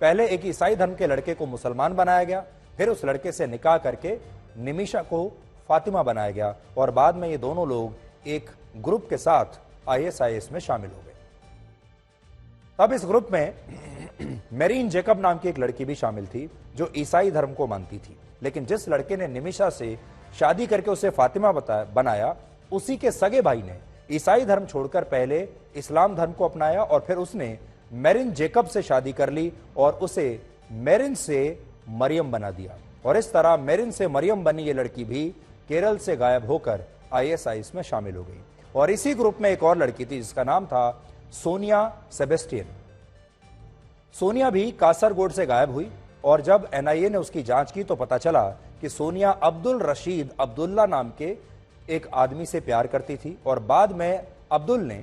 पहले एक ईसाई धर्म के लड़के को मुसलमान बनाया गया, फिर उस लड़के से निकाह करके निमिषा को फातिमा बनाया गया और बाद में ये दोनों लोग एक ग्रुप के साथ ISIS में शामिल हो गए। तब इस ग्रुप में मेरीन जेकब नाम की एक लड़की भी शामिल थी जो ईसाई धर्म को मानती थी, लेकिन जिस लड़के ने निमिषा से शादी करके उसे फातिमा बनाया, उसी के सगे भाई ने ईसाई धर्म छोड़कर पहले इस्लाम धर्म को अपनाया और फिर उसने मेरिन जेकब से शादी कर ली और उसे मेरिन से मरियम बना दिया और इस तरह मेरिन से मरियम बनी ये लड़की भी केरल से गायब होकर ISIS में शामिल हो गई। और इसी ग्रुप में एक और लड़की थी जिसका नाम था सोनिया सेबेस्टियन। सोनिया भी कासरगोड से गायब हुई और जब NIA ने उसकी जांच की तो पता चला कि सोनिया अब्दुल रशीद अब्दुल्ला नाम के एक आदमी से प्यार करती थी और बाद में अब्दुल ने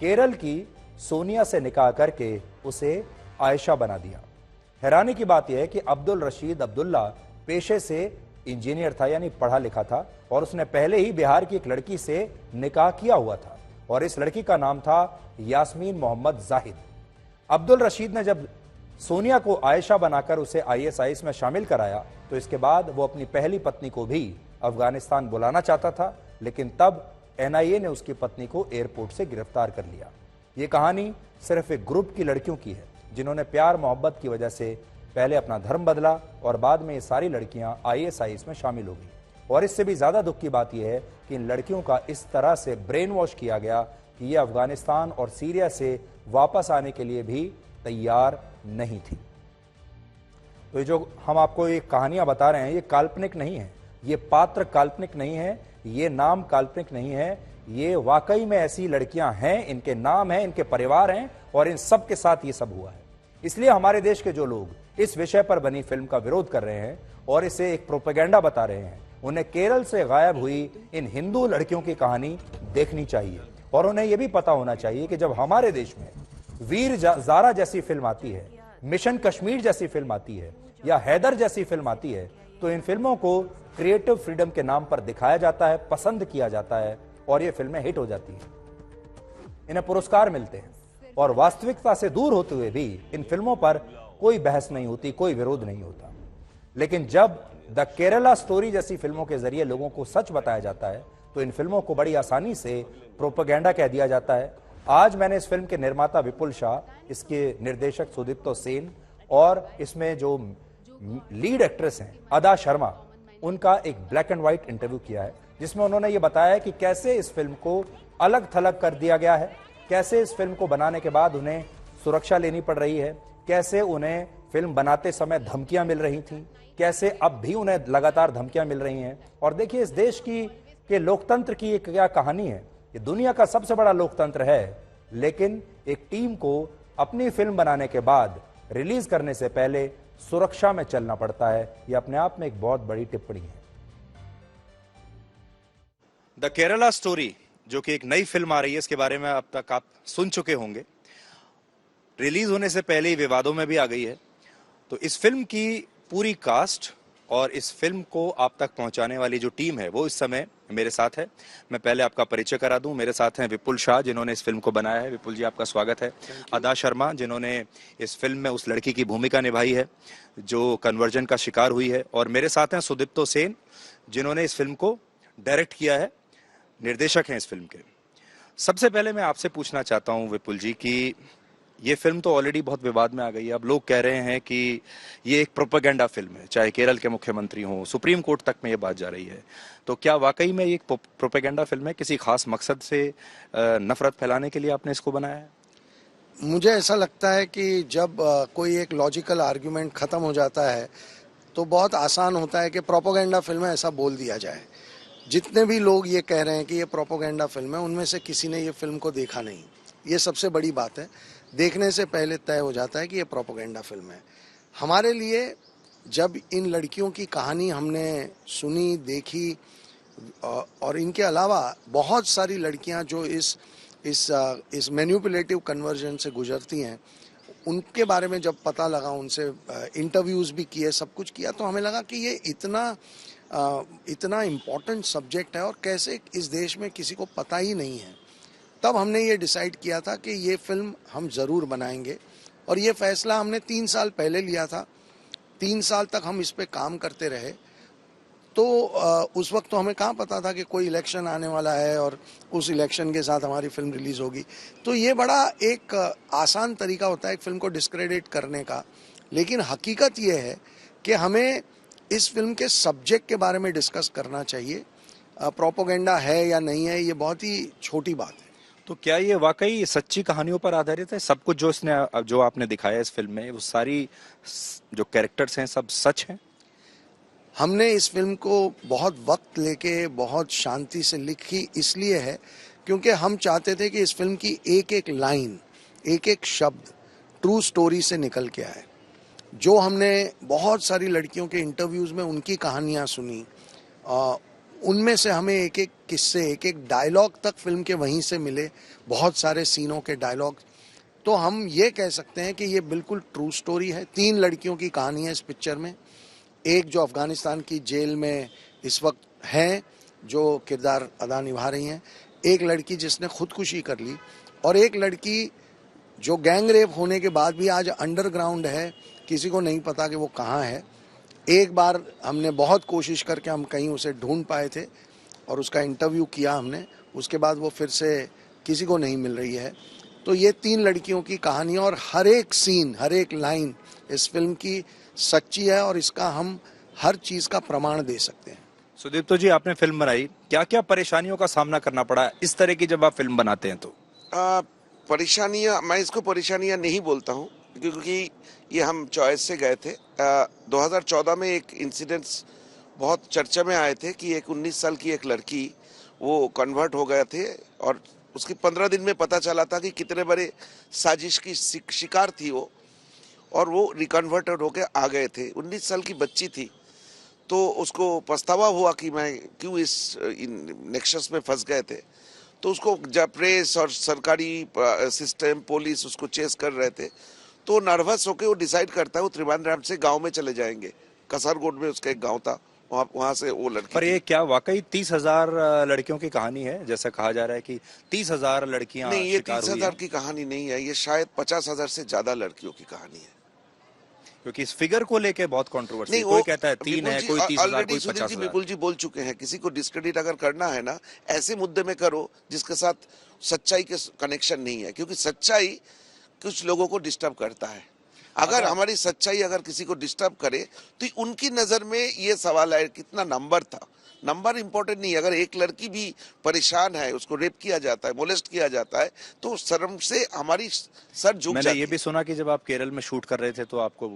केरल की सोनिया से निकाह करके उसे आयशा बना दिया। हैरानी की बात यह है कि अब्दुल रशीद अब्दुल्ला पेशे से इंजीनियर था, यानी पढ़ा लिखा था और उसने पहले ही बिहार की एक लड़की से निकाह किया हुआ था और इस लड़की का नाम था यास्मीन मोहम्मद जाहिद। अब्दुल रशीद ने जब सोनिया को आयशा बनाकर उसे ISIS में शामिल कराया तो इसके बाद वो अपनी पहली पत्नी को भी अफगानिस्तान बुलाना चाहता था, लेकिन तब NIA ने उसकी पत्नी को एयरपोर्ट से गिरफ्तार कर लिया। ये कहानी सिर्फ एक ग्रुप की लड़कियों की है जिन्होंने प्यार मोहब्बत की वजह से पहले अपना धर्म बदला और बाद में ये सारी लड़कियां ISIS में शामिल हो गई। और इससे भी ज्यादा दुख की बात यह है कि इन लड़कियों का इस तरह से ब्रेन वॉश किया गया कि ये अफगानिस्तान और सीरिया से वापस आने के लिए भी तैयार नहीं थी। तो ये जो हम आपको ये कहानियां बता रहे हैं ये काल्पनिक नहीं है, ये पात्र काल्पनिक नहीं है, ये नाम काल्पनिक नहीं है, ये वाकई में ऐसी लड़कियां हैं, इनके नाम हैं, इनके परिवार हैं और इन सब के साथ ये सब हुआ है। इसलिए हमारे देश के जो लोग इस विषय पर बनी फिल्म का विरोध कर रहे हैं और इसे एक प्रोपेगेंडा बता रहे हैं, उन्हें केरल से गायब हुई इन हिंदू लड़कियों की कहानी देखनी चाहिए। और उन्हें यह भी पता होना चाहिए कि जब हमारे देश में वीर ज़ारा जैसी फिल्म आती है, मिशन कश्मीर जैसी फिल्म आती है या हैदर जैसी फिल्म आती है, तो इन फिल्मों को क्रिएटिव फ्रीडम के नाम पर दिखाया जाता है, पसंद किया जाता है और ये फिल्में हिट हो जाती हैं, इन्हें पुरस्कार मिलते हैं। और वास्तविकता से दूर होते हुए भी इन फिल्मों पर कोई बहस नहीं होती, कोई विरोध नहीं होता। लेकिन जब द केरला स्टोरी जैसी फिल्मों के जरिए लोगों को सच बताया जाता है तो इन फिल्मों को बड़ी आसानी से प्रोपेगेंडा कह दिया जाता है। आज मैंने इस फिल्म के निर्माता विपुल शाह, इसके निर्देशक सुदीप्तो सेन और इसमें जो लीड एक्ट्रेस हैं अदा शर्मा, उनका एक ब्लैक एंड व्हाइट इंटरव्यू किया है जिसमें उन्होंने ये बताया कि कैसे इस फिल्म को अलग थलग कर दिया गया है, कैसे इस फिल्म को बनाने के बाद उन्हें सुरक्षा लेनी पड़ रही है, कैसे उन्हें फिल्म बनाते समय धमकियां मिल रही थी, कैसे अब भी उन्हें लगातार धमकियां मिल रही हैं। और देखिए इस देश के लोकतंत्र की एक क्या कहानी है। ये दुनिया का सबसे बड़ा लोकतंत्र है, लेकिन एक टीम को अपनी फिल्म बनाने के बाद रिलीज करने से पहले सुरक्षा में चलना पड़ता है। यह अपने आप में एक बहुत बड़ी टिप्पणी है। द केरला स्टोरी जो कि एक नई फिल्म आ रही है, इसके बारे में अब तक आप सुन चुके होंगे। रिलीज होने से पहले ही विवादों में भी आ गई है। तो इस फिल्म की पूरी कास्ट और इस फिल्म को आप तक पहुंचाने वाली जो टीम है वो इस समय मेरे साथ है। मैं पहले आपका परिचय करा दूं। मेरे साथ हैं विपुल शाह जिन्होंने इस फिल्म को बनाया है। विपुल जी आपका स्वागत है। अदा शर्मा जिन्होंने इस फिल्म में उस लड़की की भूमिका निभाई है जो कन्वर्जन का शिकार हुई है। और मेरे साथ हैं सुदीप्तो सेन जिन्होंने इस फिल्म को डायरेक्ट किया है, निर्देशक हैं इस फिल्म के। सबसे पहले मैं आपसे पूछना चाहता हूं विपुल जी कि ये फिल्म तो ऑलरेडी बहुत विवाद में आ गई है। अब लोग कह रहे हैं कि ये एक प्रोपेगेंडा फिल्म है, चाहे केरल के मुख्यमंत्री हों, सुप्रीम कोर्ट तक में ये बात जा रही है। तो क्या वाकई में ये एक प्रोपेगेंडा फिल्म है? किसी खास मकसद से नफरत फैलाने के लिए आपने इसको बनाया है? मुझे ऐसा लगता है कि जब कोई एक लॉजिकल आर्ग्यूमेंट खत्म हो जाता है तो बहुत आसान होता है कि प्रोपेगेंडा फिल्म है ऐसा बोल दिया जाए। जितने भी लोग ये कह रहे हैं कि ये प्रोपेगेंडा फिल्म है, उनमें से किसी ने ये फिल्म को देखा नहीं। ये सबसे बड़ी बात है। देखने से पहले तय हो जाता है कि ये प्रोपेगेंडा फिल्म है। हमारे लिए जब इन लड़कियों की कहानी हमने सुनी, देखी और इनके अलावा बहुत सारी लड़कियां जो इस मैनिपुलेटिव कन्वर्जन से गुजरती हैं, उनके बारे में जब पता लगा, उनसे इंटरव्यूज़ भी किए, सब कुछ किया, तो हमें लगा कि ये इतना इम्पोर्टेंट सब्जेक्ट है और कैसे इस देश में किसी को पता ही नहीं है। तब हमने ये डिसाइड किया था कि ये फिल्म हम ज़रूर बनाएंगे। और ये फैसला हमने 3 साल पहले लिया था। 3 साल तक हम इस पे काम करते रहे। तो उस वक्त तो हमें कहाँ पता था कि कोई इलेक्शन आने वाला है और उस इलेक्शन के साथ हमारी फिल्म रिलीज होगी। तो ये बड़ा एक आसान तरीका होता है एक फिल्म को डिस्क्रेडिट करने का। लेकिन हकीकत ये है कि हमें इस फिल्म के सब्जेक्ट के बारे में डिस्कस करना चाहिए। प्रोपेगेंडा है या नहीं है, ये बहुत ही छोटी बात है। तो क्या ये वाकई सच्ची कहानियों पर आधारित है? सब कुछ जो आपने दिखाया इस फिल्म में, वो सारी जो कैरेक्टर्स हैं सब सच हैं? हमने इस फिल्म को बहुत वक्त लेके बहुत शांति से लिखी इसलिए है क्योंकि हम चाहते थे कि इस फिल्म की एक एक लाइन, एक एक शब्द ट्रू स्टोरी से निकल के आए। जो हमने बहुत सारी लड़कियों के इंटरव्यूज़ में उनकी कहानियाँ सुनी, उनमें से हमें एक एक किस्से, एक एक डायलॉग तक फिल्म के वहीं से मिले, बहुत सारे सीनों के डायलॉग। तो हम ये कह सकते हैं कि ये बिल्कुल ट्रू स्टोरी है। 3 लड़कियों की कहानी है इस पिक्चर में। एक जो अफगानिस्तान की जेल में इस वक्त हैं, जो किरदार अदा निभा रही हैं, एक लड़की जिसने खुदकुशी कर ली, और एक लड़की जो गैंग रेप होने के बाद भी आज अंडरग्राउंड है, किसी को नहीं पता कि वो कहाँ है। एक बार हमने बहुत कोशिश करके हम कहीं उसे ढूंढ पाए थे और उसका इंटरव्यू किया हमने, उसके बाद वो फिर से किसी को नहीं मिल रही है। तो ये 3 लड़कियों की कहानी और हर एक सीन, हर एक लाइन इस फिल्म की सच्ची है और इसका हम हर चीज का प्रमाण दे सकते हैं। सुदीप्तो जी, आपने फिल्म बनाई, क्या क्या परेशानियों का सामना करना पड़ा इस तरह की जब आप फिल्म बनाते हैं तो? परेशानियां, मैं इसको परेशानियां नहीं बोलता हूं, क्योंकि ये हम चॉइस से गए थे। 2014 में एक इंसिडेंट्स बहुत चर्चा में आए थे कि एक 19 साल की एक लड़की वो कन्वर्ट हो गए थे और उसकी 15 दिन में पता चला था कि कितने बड़े साजिश की शिकार थी वो, और वो रिकन्वर्टेड होकर आ गए थे। 19 साल की बच्ची थी, तो उसको पछतावा हुआ कि मैं क्यों इस नेक्सस में फंस गए थे। तो उसको जब प्रेस और सरकारी सिस्टम, पुलिस उसको चेस कर रहे थे, तो नर्वस होकर वो डिसाइड करता है वो त्रिवेंद्रम से गांव में चले जाएंगे। कसरगोड में उसका एक गांव था, वहां से वो लड़की। पर ये क्या वाकई 30,000 लड़कियों की कहानी है, जैसा कहा जा रहा है कि 30,000 लड़कियां नहीं, ये शिकार हुई 30,000 हैं? की कहानी नहीं है, ये शायद 50,000 से ज्यादा लड़कियों की कहानी है। क्योंकि इस फिगर को लेके बहुत कंट्रोवर्सी, नहीं, कोई कहता है 3 है, कोई 30,000, कोई सुधीर जी 50,000। विपुल जी बोल चुके हैं, किसी को डिस्क्रेडिट अगर करना है ना, ऐसे मुद्दे में करो जिसके साथ सच्चाई के कनेक्शन नहीं है, क्योंकि सच्चाई कुछ लोगों को डिस्टर्ब करता है। अगर हमारी सच्चाई अगर किसी को डिस्टर्ब करे तो उनकी नजर में ये सवाल है कितना नंबर था। नंबर इंपॉर्टेंट नहीं है। अगर एक लड़की भी परेशान है, उसको रेप किया जाता है, मोलेस्ट किया जाता है, तो शर्म से हमारी सर झुक मैंने जाती ये है। भी सुना कि जब आप केरल में शूट कर रहे थे तो आपको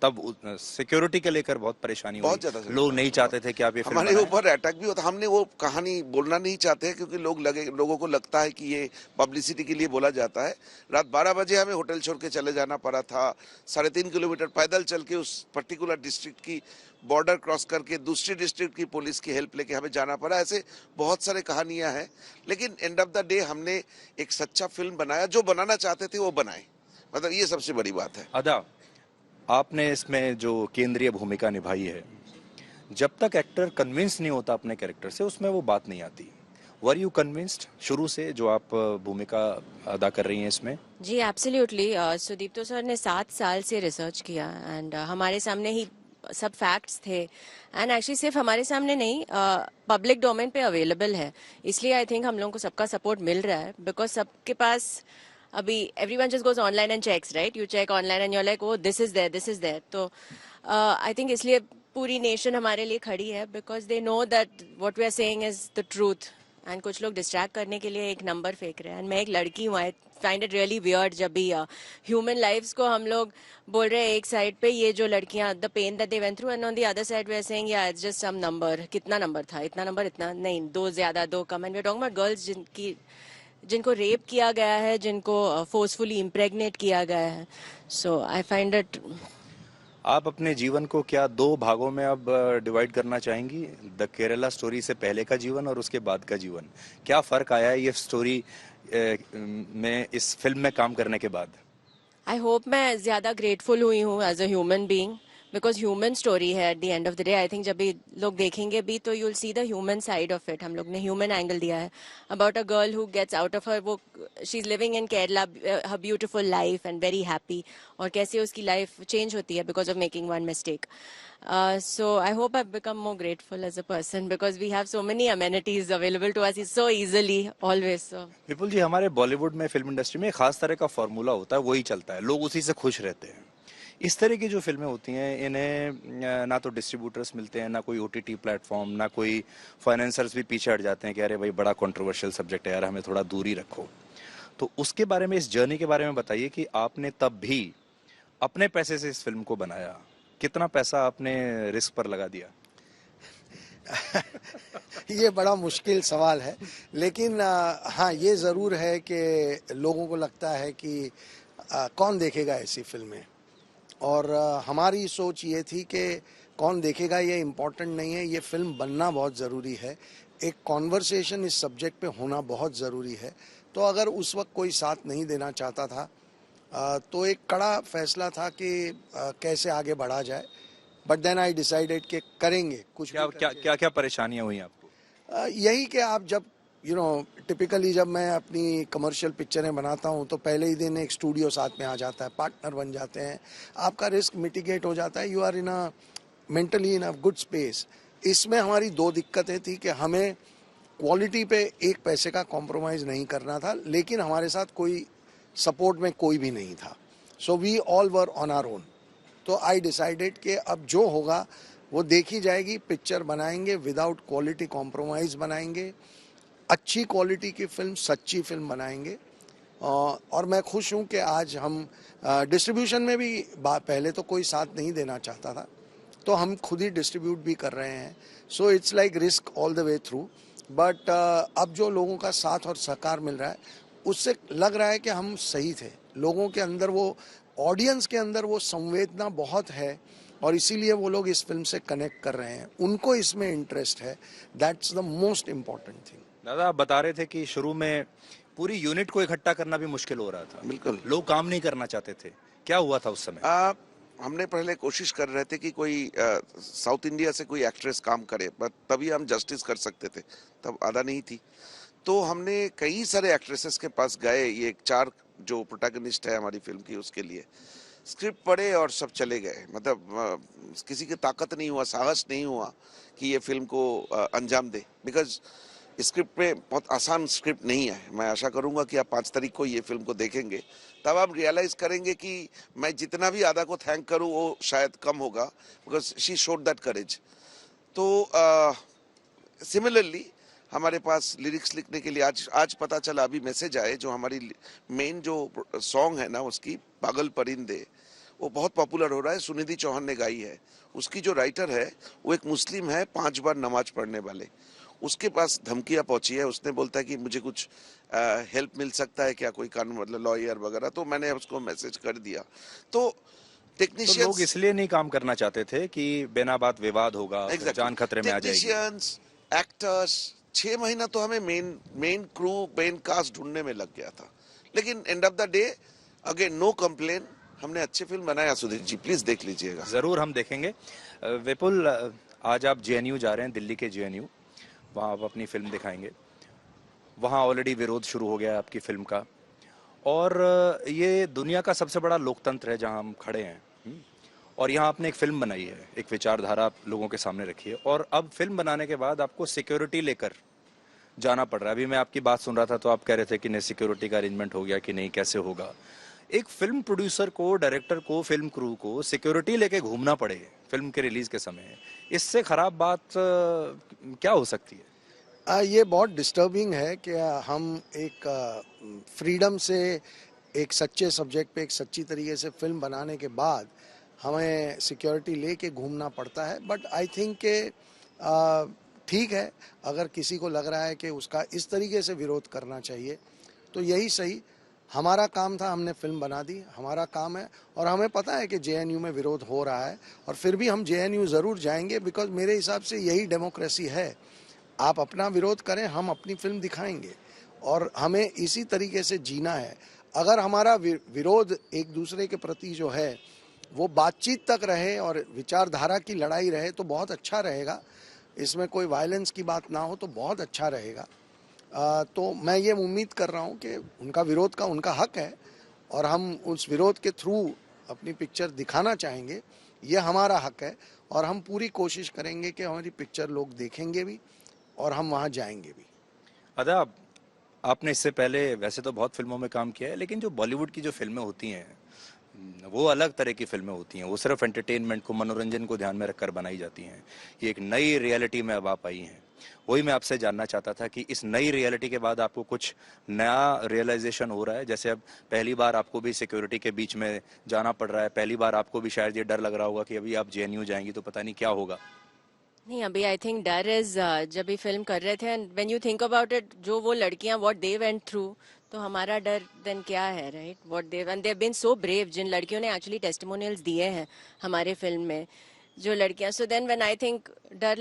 तब सिक्योरिटी के लेकर बहुत परेशानी बहुत हुई, ज्यादा लोग नहीं चाहते थे कि आप ये फिल्म हमारे बनाएं। ऊपर अटैक भी होता। हमने वो कहानी बोलना नहीं चाहते क्योंकि लोगों को लगता है कि ये पब्लिसिटी के लिए बोला जाता है। रात 12 बजे हमें होटल छोड़ के चले जाना पड़ा था, 3.5 किलोमीटर पैदल चल के उस पर्टिकुलर डिस्ट्रिक्ट की बॉर्डर क्रॉस करके दूसरी डिस्ट्रिक्ट की पुलिस की हेल्प लेके हमें जाना पड़ा। ऐसे बहुत सारे कहानियां हैं, लेकिन एंड ऑफ द डे हमने एक सच्चा फिल्म बनाया, जो बनाना चाहते थे वो बनाए। मतलब ये सबसे बड़ी बात है। अदा, आपने इसमें जो केंद्रीय भूमिका निभाई है, जब तक एक्टर कन्विंस नहीं होता अपने कैरेक्टर से, उसमें वो बात नहीं आती। वर यू कन्विंस्ड शुरू से जो आप भूमिका अदा कर रही हैं इसमें? जी एब्सोल्युटली। सुदीप्तो सर ने 7 साल से रिसर्च किया एंड हमारे सामने ही सब फैक्ट्स थे एंड एक्चुअली सिर्फ हमारे सामने नहीं, पब्लिक डोमेन पे अवेलेबल है। इसलिए आई थिंक हम लोगों को सबका सपोर्ट मिल रहा है, बिकॉज सबके पास अभी everyone just goes online and checks, right? You check online and you are like oh this is there, this is there. तो आई थिंक इसलिए पूरी नेशन हमारे लिए खड़ी है, because they know that what we are saying is the truth. And कुछ लोग डिस्ट्रैक्ट करने के लिए एक नंबर फेंक रहे हैं। एंड मैं एक लड़की हूँ, आई फाइंड इट रियली वियर्ड जब भी ह्यूमन लाइव्स को हम लोग बोल रहे हैं एक साइड पे, ये जो लड़कियां the pain that they went through, and on the other side we are saying yeah it's just some number. कितना नंबर था, इतना नंबर, इतना नहीं, 2 ज्यादा 2 कम। And we are talking about girls जिनको रेप किया गया है, जिनको फोर्सफुली इम्प्रेग्नेट किया गया है। So I find it. आप अपने जीवन को क्या 2 भागों में अब डिवाइड करना चाहेंगी? द केरला स्टोरी से पहले का जीवन और उसके बाद का जीवन, क्या फर्क आया है ये स्टोरी में इस फिल्म में काम करने के बाद? आई होप मैं ज्यादा ग्रेटफुल हुई हूँ as a human being, because human story है at the end of the day. I think जब भी लोग देखेंगे भी तो you'll see the human side of it. हम लोग ने ह्यूमन एंगल दिया है about a girl who gets out of her, वो she is living in Kerala her beautiful life and very happy, और कैसे उसकी लाइफ चेंज होती है because of making one mistake. So I hope I've become more grateful as a person because we have so many amenities available to us so easily always. So विपुल जी, हमारे बॉलीवुड में, फिल्म इंडस्ट्री में एक खास तरह का फॉर्मूला होता है, वही चलता है, लोग उसी से खुश रहते हैं। इस तरह की जो फिल्में होती हैं, इन्हें ना तो डिस्ट्रीब्यूटर्स मिलते हैं, ना कोई OTT प्लेटफॉर्म, ना कोई फाइनेंसर्स भी पीछे हट जाते हैं कि अरे भाई बड़ा कंट्रोवर्शियल सब्जेक्ट है यार, हमें थोड़ा दूरी रखो। तो उसके बारे में, इस जर्नी के बारे में बताइए कि आपने तब भी अपने पैसे से इस फिल्म को बनाया, कितना पैसा आपने रिस्क पर लगा दिया? ये बड़ा मुश्किल सवाल है, लेकिन हाँ, ये ज़रूर है कि लोगों को लगता है कि कौन देखेगा ऐसी फिल्में, और हमारी सोच ये थी कि कौन देखेगा ये इम्पोर्टेंट नहीं है, ये फिल्म बनना बहुत ज़रूरी है। एक कॉन्वर्सेशन इस सब्जेक्ट पे होना बहुत ज़रूरी है। तो अगर उस वक्त कोई साथ नहीं देना चाहता था तो एक कड़ा फैसला था कि कैसे आगे बढ़ा जाए। बट देन आई डिसाइडेड कि करेंगे कुछ। क्या परेशानियां हुई आपको? यही कि आप जब टिपिकली जब मैं अपनी कमर्शियल पिक्चरें बनाता हूं तो पहले ही दिन एक स्टूडियो साथ में आ जाता है, पार्टनर बन जाते हैं, आपका रिस्क मिटिगेट हो जाता है, you are in a mentally in a good space. इसमें हमारी 2 दिक्कतें थी कि हमें क्वालिटी पे 1 पैसे का कॉम्प्रोमाइज़ नहीं करना था, लेकिन हमारे साथ कोई सपोर्ट में कोई भी नहीं था. So we all were on our own. तो आई डिसाइडेड कि अब जो होगा वो देखी जाएगी. पिक्चर बनाएंगे, विदाउट क्वालिटी कॉम्प्रोमाइज बनाएंगे, अच्छी क्वालिटी की फिल्म, सच्ची फिल्म बनाएंगे. और मैं खुश हूं कि आज हम डिस्ट्रीब्यूशन में भी पहले तो कोई साथ नहीं देना चाहता था, तो हम खुद ही डिस्ट्रीब्यूट भी कर रहे हैं. So it's like risk all the way through. But अब जो लोगों का साथ और सहकार मिल रहा है उससे लग रहा है कि हम सही थे. लोगों के अंदर वो, ऑडियंस के अंदर वो संवेदना बहुत है और इसीलिए वो लोग इस फिल्म से कनेक्ट कर रहे हैं. उनको इसमें इंटरेस्ट है. That's the most important thing. दादा, आप बता रहे थे कि शुरू में पूरी यूनिट को इकट्ठा करना भी मुश्किल हो रहा था. बिल्कुल. लोग काम नहीं करना चाहते थे. क्या हुआ था उस समय? हमने पहले कोशिश कर रहे थे कि कोई साउथ इंडिया से कोई एक्ट्रेस काम करे, बट तभी हम जस्टिस कर सकते थे. तब आधा नहीं थी, तो हमने कई सारे एक्ट्रेसेस के पास गए. ये 4 जो प्रोटैगनिस्ट है हमारी फिल्म की, उसके लिए स्क्रिप्ट पढ़े और सब चले गए. मतलब किसी की ताकत नहीं हुआ, साहस नहीं हुआ कि ये फिल्म को अंजाम दे. बिकॉज स्क्रिप्ट में बहुत आसान स्क्रिप्ट नहीं है. मैं आशा करूंगा कि आप 5 तारीख को ये फिल्म को देखेंगे, तब आप रियलाइज करेंगे कि मैं जितना भी आदा को थैंक करूं वो शायद कम होगा. Because she showed that courage. तो सिमिलरली हमारे पास लिरिक्स लिखने के लिए आज पता चला, अभी मैसेज आए, जो हमारी मेन जो सॉन्ग है ना उसकी, पागल परिंदे, वो बहुत पॉपुलर हो रहा है. सुनिधि चौहान ने गाई है. उसकी जो राइटर है वो एक मुस्लिम है, 5 बार नमाज पढ़ने वाले. उसके पास धमकियां पहुंची है. उसने बोलता है कि मुझे कुछ हेल्प मिल सकता है क्या, कोई कानून मतलब लॉयर वगैरह. तो मैंने उसको मैसेज कर दिया. तो टेक्नीशियंस, लोग इसलिए नहीं काम करना चाहते थे कि बिना बात विवाद होगा, जान खतरे में आ जाएगी. टेक्नीशियंस, एक्टर्स, 6 महीना तो हमें मेन क्रू, मेन कास्ट ढूंढने में लग गया था. लेकिन end of the day again no complain, हमने अच्छी फिल्म बनाया. सुधीर जी प्लीज देख लीजिएगा. जरूर हम देखेंगे. विपुल, आज आप जेएनयू जा रहे हैं, दिल्ली के जेएनयू. वहाँ आप अपनी फिल्म दिखाएंगे. वहाँ ऑलरेडी विरोध शुरू हो गया है आपकी फिल्म का, और ये दुनिया का सबसे बड़ा लोकतंत्र है जहाँ हम खड़े हैं. और यहाँ आपने एक फिल्म बनाई है, एक विचारधारा आप लोगों के सामने रखी है, और अब फिल्म बनाने के बाद आपको सिक्योरिटी लेकर जाना पड़ रहा है. अभी मैं आपकी बात सुन रहा था तो आप कह रहे थे कि नहीं सिक्योरिटी का अरेंजमेंट हो गया कि नहीं, कैसे होगा. एक फिल्म प्रोड्यूसर को, डायरेक्टर को, फिल्म क्रू को सिक्योरिटी लेके घूमना पड़े फिल्म के रिलीज के समय, इससे खराब बात क्या हो सकती है? ये बहुत डिस्टर्बिंग है कि हम एक फ्रीडम से एक सच्चे सब्जेक्ट पे एक सच्ची तरीके से फिल्म बनाने के बाद हमें सिक्योरिटी लेके घूमना पड़ता है. बट आई थिंक के ठीक है, अगर किसी को लग रहा है कि उसका इस तरीके से विरोध करना चाहिए तो यही सही. हमारा काम था, हमने फिल्म बना दी, हमारा काम है. और हमें पता है कि जेएनयू में विरोध हो रहा है और फिर भी हम जेएनयू ज़रूर जाएंगे. बिकॉज मेरे हिसाब से यही डेमोक्रेसी है. आप अपना विरोध करें, हम अपनी फिल्म दिखाएंगे और हमें इसी तरीके से जीना है. अगर हमारा विरोध एक दूसरे के प्रति जो है वो बातचीत तक रहे और विचारधारा की लड़ाई रहे तो बहुत अच्छा रहेगा. इसमें कोई वायलेंस की बात ना हो तो बहुत अच्छा रहेगा. तो मैं ये उम्मीद कर रहा हूँ कि उनका विरोध का उनका हक है और हम उस विरोध के थ्रू अपनी पिक्चर दिखाना चाहेंगे. ये हमारा हक है और हम पूरी कोशिश करेंगे कि हमारी पिक्चर लोग देखेंगे भी और हम वहाँ जाएंगे भी. अदा, आपने इससे पहले वैसे तो बहुत फिल्मों में काम किया है, लेकिन जो बॉलीवुड की जो फिल्में होती हैं वो अलग तरह की फिल्में होती हैं. वो सिर्फ एंटरटेनमेंट को, मनोरंजन को ध्यान में रखकर बनाई जाती हैं. ये एक नई रियलिटी में अब आप आई हैं. वही मैं आपसे जानना चाहता था कि इस नई रियलिटी के बाद आपको कुछ नया रियलाइजेशन हो रहा है? जैसे अब पहली बार आपको भी सिक्योरिटी के बीच में जाना पड़ रहा है, पहली बार आपको भी शायद ये डर लग रहा होगा कि अभी आप जेएनयू जाएंगी तो पता नहीं क्या होगा. नहीं, अभी आई थिंक डर इज जब भी फिल्म कर रहे थे, and when you think about it, जो वो लड़कियां व्हाट दे वेंट थ्रू, तो हमारा डर देन क्या है, right? What they and they have been so brave. जिन लड़कियों ने एक्चुअली टेस्टिमोनियल्स दिए हैं हमारे फिल्म में, जो लड़कियां, so then when I think डर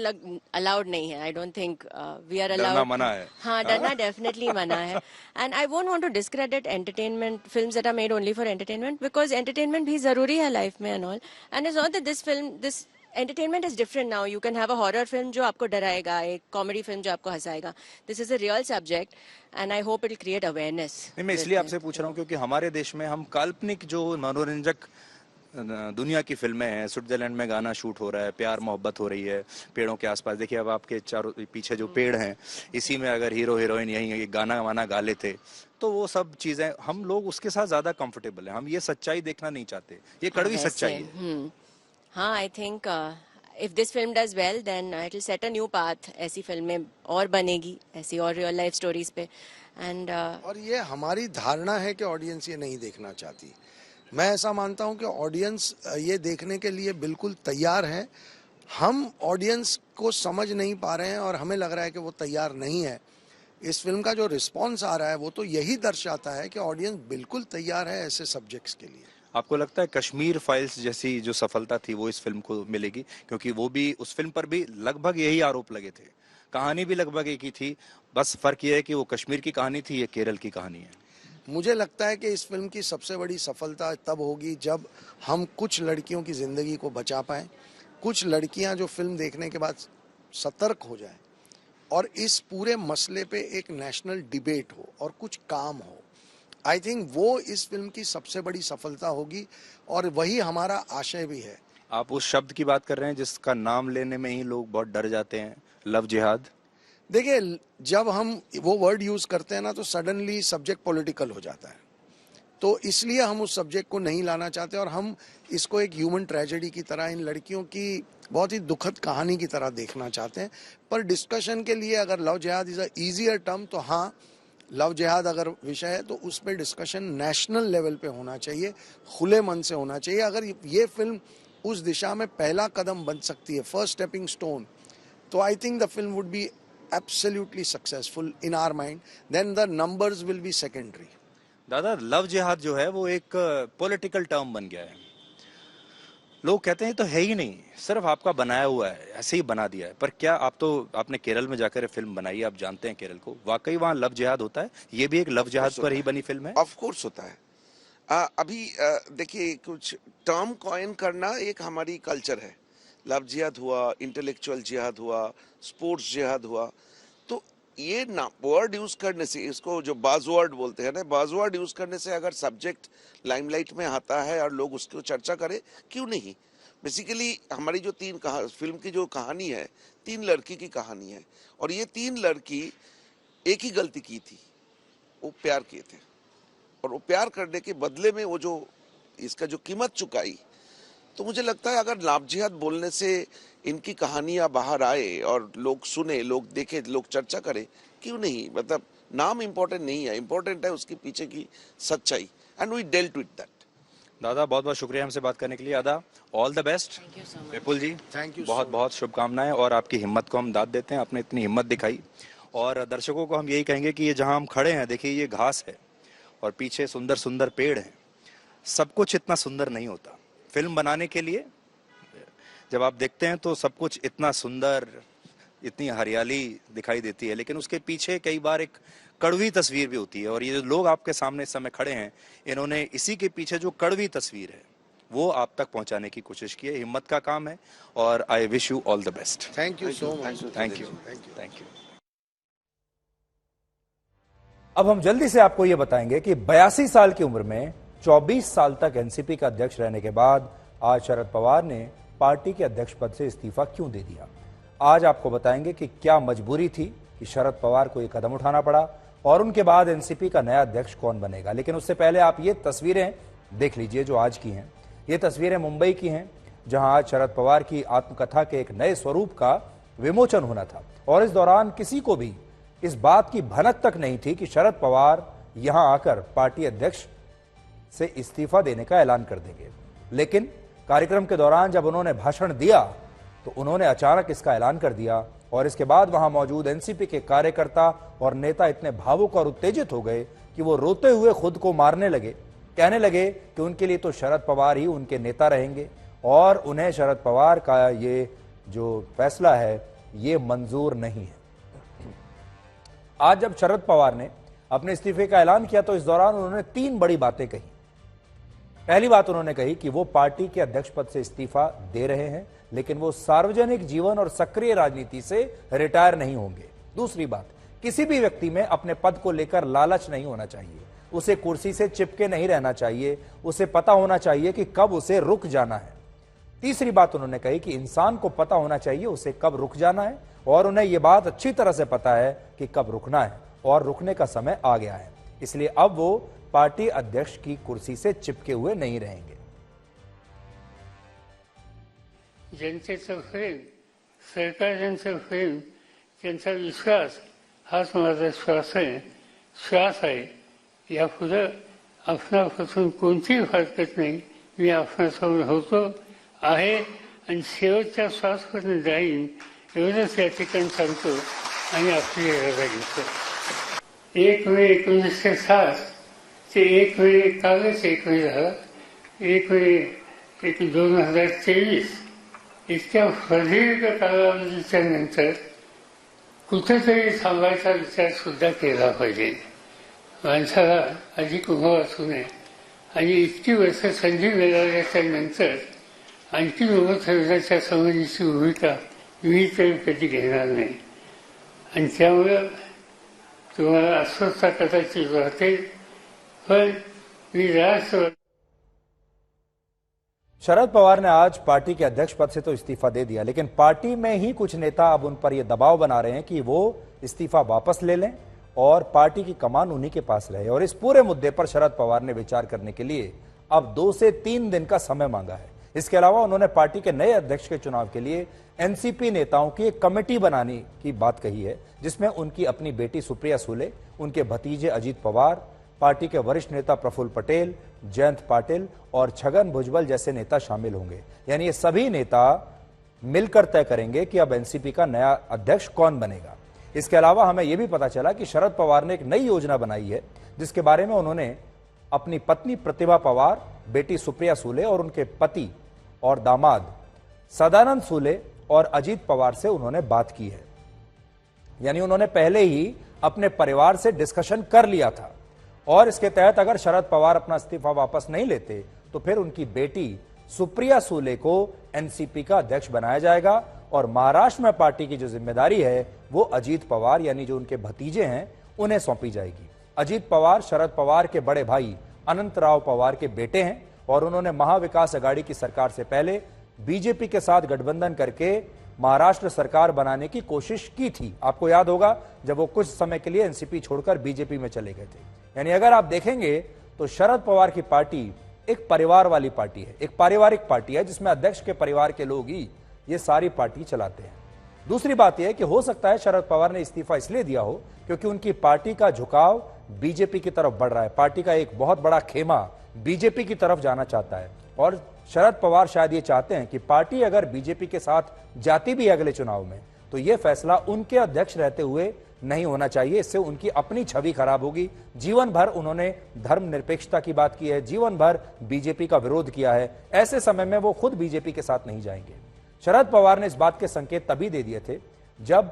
अलाउड नहीं है. I don't think we are allowed. डरना मना है. हाँ, डरना डेफिनेटली मना है. And I won't want to discredit entertainment films that are made only for entertainment, because entertainment भी जरूरी है लाइफ में and all. And it's not that this film, this entertainment is different now. You can have a horror film जो आपको डराएगा, एक कॉमेडी फिल्म जो आपको हंसाएगा. This is a real subject and I hope it will create awareness. नहीं, मैं इसलिए आपसे पूछ रहा हूँ क्योंकि हमारे देश में हम काल्पनिक जो मनोरंजक दुनिया की फिल्में हैं, स्विट्जरलैंड में गाना शूट हो रहा है, प्यार मोहब्बत हो रही है पेड़ों के आसपास. देखिए अब आपके चारों पीछे जो पेड़ हैं, इसी में अगर हीरो हीरोइन यही गाना वाना गा लेते तो वो सब चीजें हम लोग उसके साथ ज्यादा कंफर्टेबल हैं। हम ये सच्चाई देखना नहीं चाहते, ये कड़वी सच्चाई है। हाँ, I think if this film does well then it will set a new path. ऐसी फिल्में और बनेगी, ऐसी और रियल लाइफ स्टोरीज पे। एंड और ये हमारी धारणा है कि ऑडियंस ये नहीं देखना चाहती। मैं ऐसा मानता हूं कि ऑडियंस ये देखने के लिए बिल्कुल तैयार है। हम ऑडियंस को समझ नहीं पा रहे हैं और हमें लग रहा है कि वो तैयार नहीं है। इस फिल्म का जो रिस्पॉन्स आ रहा है वो तो यही दर्शाता है कि ऑडियंस बिल्कुल तैयार है ऐसे सब्जेक्ट्स के लिए। आपको लगता है कश्मीर फाइल्स जैसी जो सफलता थी वो इस फिल्म को मिलेगी? क्योंकि वो भी, उस फिल्म पर भी लगभग यही आरोप लगे थे, कहानी भी लगभग एक ही थी, बस फर्क ये है कि वो कश्मीर की कहानी थी, ये केरल की कहानी है। मुझे लगता है कि इस फिल्म की सबसे बड़ी सफलता तब होगी जब हम कुछ लड़कियों की जिंदगी को बचा पाएं, कुछ लड़कियां जो फिल्म देखने के बाद सतर्क हो जाएं और इस पूरे मसले पे एक नेशनल डिबेट हो और कुछ काम हो। आई थिंक वो इस फिल्म की सबसे बड़ी सफलता होगी और वही हमारा आशय भी है। आप उस शब्द की बात कर रहे हैं जिसका नाम लेने में ही लोग बहुत डर जाते हैं, लव जिहाद। देखिए, जब हम वो वर्ड यूज करते हैं ना तो सडनली सब्जेक्ट पॉलिटिकल हो जाता है, तो इसलिए हम उस सब्जेक्ट को नहीं लाना चाहते और हम इसको एक ह्यूमन ट्रेजेडी की तरह, इन लड़कियों की बहुत ही दुखद कहानी की तरह देखना चाहते हैं। पर डिस्कशन के लिए अगर लव जिहाद इज अ ईजियर टर्म, तो हाँ, लव जिहाद अगर विषय है तो उस पर डिस्कशन नेशनल लेवल पे होना चाहिए, खुले मन से होना चाहिए। अगर ये फिल्म उस दिशा में पहला कदम बन सकती है, फर्स्ट स्टेपिंग स्टोन, तो I think the film would be absolutely successful in our mind, then the numbers will be secondary. दादा, लव जिहाद जो है वो एक पॉलिटिकल टर्म बन गया है। लोग कहते हैं तो है ही नहीं, सिर्फ आपका बनाया हुआ है, ऐसे ही बना दिया है। पर क्या आपने केरल में जाकर फिल्म बनाई है, आप जानते हैं केरल को, वाकई वहाँ लव जिहाद होता है? ये भी एक लव जिहाद पर ही बनी फिल्म है? ऑफ कोर्स होता है। अभी देखिए, कुछ टर्म कॉइन करना एक हमारी कल्चर है। लव जिहाद हुआ, इंटेलेक्चुअल जिहाद हुआ, स्पोर्ट्स जिहाद हुआ, तो ये ना वर्ड यूज करने से, इसको जो बाज़वर्ड बोलते हैं ना, बाज़वर्ड यूज करने से अगर सब्जेक्ट लाइमलाइट में आता है और लोग उसको चर्चा करें, क्यों नहीं। बेसिकली हमारी जो फिल्म की जो कहानी है, 3 लड़की की कहानी है, और ये 3 लड़की एक ही गलती की थी, वो प्यार किए थे, और वो प्यार करने के बदले में वो जो इसका जो कीमत चुकाई। तो मुझे लगता है अगर लव जिहाद बोलने से इनकी कहानियां बाहर आए और लोग सुने, लोग देखे, लोग चर्चा करें, क्यों नहीं। मतलब नाम इम्पोर्टेंट नहीं है, इम्पोर्टेंट है उसके पीछे की सच्चाई, and we dealt with that. दादा, बहुत बहुत शुक्रिया हमसे बात करने के लिए। दादा, all the best. Vipul ji, thank you, बहुत बहुत शुभकामनाएं, और आपकी हिम्मत को हम दाद देते हैं, आपने इतनी हिम्मत दिखाई। और दर्शकों को हम यही कहेंगे कि ये जहां हम खड़े हैं, देखिए ये घास है और पीछे सुंदर सुंदर पेड़ हैं। सब कुछ इतना सुंदर नहीं होता। फिल्म बनाने के लिए जब आप देखते हैं तो सब कुछ इतना सुंदर, इतनी हरियाली दिखाई देती है, लेकिन उसके पीछे कई बार एक कड़वी तस्वीर भी होती है। और ये जो लोग आपके सामने इस समय खड़े हैं, इन्होंने इसी के पीछे जो कड़वी तस्वीर है वो आप तक पहुंचाने की कोशिश की है। हिम्मत का काम है, और I wish you all the best. Thank you so much. Thank you, thank you. अब हम जल्दी से आपको यह बताएंगे कि 82 साल की उम्र में 24 साल तक एनसीपी का अध्यक्ष रहने के बाद आज शरद पवार ने पार्टी के अध्यक्ष पद से इस्तीफा क्यों दे दिया। आज आपको बताएंगे कि क्या मजबूरी थी कि शरद पवार को यह कदम उठाना पड़ा, और उनके बाद एनसीपी का नया अध्यक्ष कौन बनेगा। लेकिन उससे पहले आप ये तस्वीरें देख लीजिए जो आज की हैं। ये तस्वीरें मुंबई की हैं, जहां आज शरद पवार की आत्मकथा के एक नए स्वरूप का विमोचन होना था, और इस दौरान किसी को भी इस बात की भनक तक नहीं थी कि शरद पवार यहां आकर पार्टी अध्यक्ष से इस्तीफा देने का ऐलान कर देंगे। लेकिन कार्यक्रम के दौरान जब उन्होंने भाषण दिया तो उन्होंने अचानक इसका ऐलान कर दिया, और इसके बाद वहां मौजूद एनसीपी के कार्यकर्ता और नेता इतने भावुक और उत्तेजित हो गए कि वो रोते हुए खुद को मारने लगे। कहने लगे कि उनके लिए तो शरद पवार ही उनके नेता रहेंगे, और उन्हें शरद पवार का ये जो फैसला है ये मंजूर नहीं है। आज जब शरद पवार ने अपने इस्तीफे का ऐलान किया तो इस दौरान उन्होंने 3 बड़ी बातें कही। पहली बात उन्होंने कही कि वो पार्टी के अध्यक्ष पद से इस्तीफा दे रहे हैं, लेकिन वो सार्वजनिक जीवन और सक्रिय राजनीति से रिटायर नहीं होंगे। दूसरी बात, किसी भी व्यक्ति में अपने पद को लेकर लालच नहीं होना चाहिए, उसे कुर्सी से चिपके नहीं रहना चाहिए, उसे पता होना चाहिए कि कब उसे रुक जाना है। तीसरी बात उन्होंने कही कि इंसान को पता होना चाहिए उसे कब रुक जाना है, और उन्हें यह बात अच्छी तरह से पता है कि कब रुकना है, और रुकने का समय आ गया है। इसलिए अब वो पार्टी अध्यक्ष की कुर्सी से चिपके हुए नहीं रहेंगे। जनतेचं प्रेम, सरकारचं प्रेम, त्यांचा विश्वास हाच माझा श्वास आहे। यापुढे आपणापासून कोणतीही हरकत नाही। मी आपणासमोर होतो आहे आणि शेवटच्या श्वासपर्यंत जाईन एवढंच या ठिकाणी सांगतो आणि आपली रजा घेतो। 1 मे 1960 ते 1 मे कालच 1 मे झाला। 1 मे 2023 इतक्या प्रदीर्घ कालावधीच्या नंतर कुठेतरी थांबायचा विचार सुद्धा केला पाहिजे। माणसाला अधिक उभं असू नये आणि इतकी वर्ष संधी मिळाल्याच्या नंतर आणखी उभं ठेवण्याच्या संबंधीची भूमिका मी तरी कधी घेणार नाही आणि त्यामुळं तुम्हाला अस्वस्थता कदाचित वाटेल, पण मी राष्ट्रवादी। शरद पवार ने आज पार्टी के अध्यक्ष पद से तो इस्तीफा दे दिया, लेकिन पार्टी में ही कुछ नेता अब उन पर यह दबाव बना रहे हैं कि वो इस्तीफा वापस ले लें और पार्टी की कमान उन्हीं के पास रहे। और इस पूरे मुद्दे पर शरद पवार ने विचार करने के लिए अब 2 से 3 दिन का समय मांगा है। इसके अलावा उन्होंने पार्टी के नए अध्यक्ष के चुनाव के लिए एनसीपी नेताओं की एक कमेटी बनाने की बात कही है, जिसमें उनकी अपनी बेटी सुप्रिया सुले, उनके भतीजे अजीत पवार, पार्टी के वरिष्ठ नेता प्रफुल्ल पटेल, जयंत पाटिल और छगन भुजबल जैसे नेता शामिल होंगे। यानी ये सभी नेता मिलकर तय करेंगे कि अब एनसीपी का नया अध्यक्ष कौन बनेगा। इसके अलावा हमें यह भी पता चला कि शरद पवार ने एक नई योजना बनाई है, जिसके बारे में उन्होंने अपनी पत्नी प्रतिभा पवार, बेटी सुप्रिया सुले और उनके पति और दामाद सदानंद सुले और अजीत पवार से उन्होंने बात की है। यानी उन्होंने पहले ही अपने परिवार से डिस्कशन कर लिया था और इसके तहत अगर शरद पवार अपना इस्तीफा वापस नहीं लेते तो फिर उनकी बेटी सुप्रिया सुले को एनसीपी का अध्यक्ष बनाया जाएगा और महाराष्ट्र में पार्टी की जो जिम्मेदारी है वो अजीत पवार यानी जो उनके भतीजे हैं उन्हें सौंपी जाएगी। अजीत पवार शरद पवार के बड़े भाई अनंतराव पवार के बेटे हैं और उन्होंने महाविकास अघाड़ी की सरकार से पहले बीजेपी के साथ गठबंधन करके महाराष्ट्र सरकार बनाने की कोशिश की थी। आपको याद होगा जब वो कुछ समय के लिए एनसीपी छोड़कर बीजेपी में चले गए थे। यानी अगर आप देखेंगे तो शरद पवार की पार्टी एक परिवार वाली पार्टी है, एक पारिवारिक पार्टी है जिसमें अध्यक्ष के परिवार के लोग ही ये सारी पार्टी चलाते हैं। दूसरी बात यह है कि हो सकता है शरद पवार ने इस्तीफा इसलिए दिया हो क्योंकि उनकी पार्टी का झुकाव बीजेपी की तरफ बढ़ रहा है। पार्टी का एक बहुत बड़ा खेमा बीजेपी की तरफ जाना चाहता है और शरद पवार शायद ये चाहते हैं कि पार्टी अगर बीजेपी के साथ जाती भी अगले चुनाव में तो यह फैसला उनके अध्यक्ष रहते हुए नहीं होना चाहिए। इससे उनकी अपनी छवि खराब होगी। जीवन भर उन्होंने धर्मनिरपेक्षता की बात की है, जीवन भर बीजेपी का विरोध किया है। ऐसे समय में वो खुद बीजेपी के साथ नहीं जाएंगे। शरद पवार ने इस बात के संकेत तभी दे दिए थे जब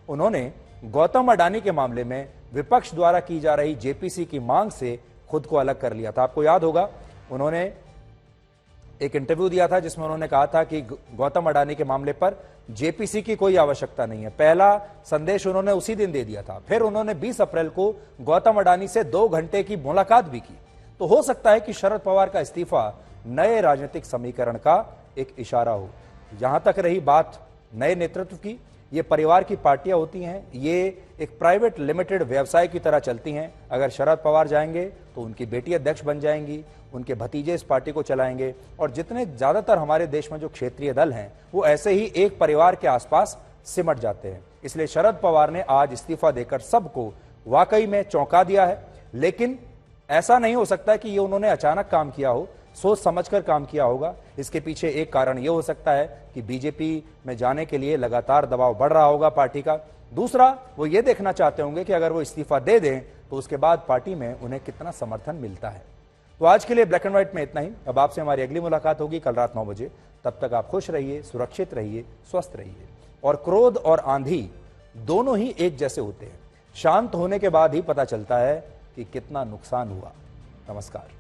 उन्होंने गौतम अडानी के मामले में विपक्ष द्वारा की जा रही जेपीसी की मांग से खुद को अलग कर लिया था। आपको याद होगा उन्होंने एक इंटरव्यू दिया था जिसमें उन्होंने कहा था कि गौतम अडानी के मामले पर जेपीसी की कोई आवश्यकता नहीं है। पहला संदेश उन्होंने उसी दिन दे दिया था। फिर उन्होंने 20 अप्रैल को गौतम अडानी से 2 घंटे की मुलाकात भी की। तो हो सकता है कि शरद पवार का इस्तीफा नए राजनीतिक समीकरण का एक इशारा हो। जहां तक रही बात नए नेतृत्व की, ये परिवार की पार्टियां होती हैं, ये एक प्राइवेट लिमिटेड व्यवसाय की तरह चलती हैं। अगर शरद पवार जाएंगे तो उनकी बेटी अध्यक्ष बन जाएंगी, उनके भतीजे इस पार्टी को चलाएंगे और जितने ज्यादातर हमारे देश में जो क्षेत्रीय दल हैं वो ऐसे ही एक परिवार के आसपास सिमट जाते हैं। इसलिए शरद पवार ने आज इस्तीफा देकर सबको वाकई में चौंका दिया है। लेकिन ऐसा नहीं हो सकता कि ये उन्होंने अचानक काम किया हो, सोच समझकर काम किया होगा। इसके पीछे एक कारण यह हो सकता है कि बीजेपी में जाने के लिए लगातार दबाव बढ़ रहा होगा पार्टी का। दूसरा, वो ये देखना चाहते होंगे कि अगर वो इस्तीफा दे दें तो उसके बाद पार्टी में उन्हें कितना समर्थन मिलता है। तो आज के लिए ब्लैक एंड व्हाइट में इतना ही। अब आपसे हमारी अगली मुलाकात होगी कल रात 9 बजे। तब तक आप खुश रहिए, सुरक्षित रहिए, स्वस्थ रहिए। और क्रोध और आंधी दोनों ही एक जैसे होते हैं। शांत होने के बाद ही पता चलता है कि कितना नुकसान हुआ। नमस्कार।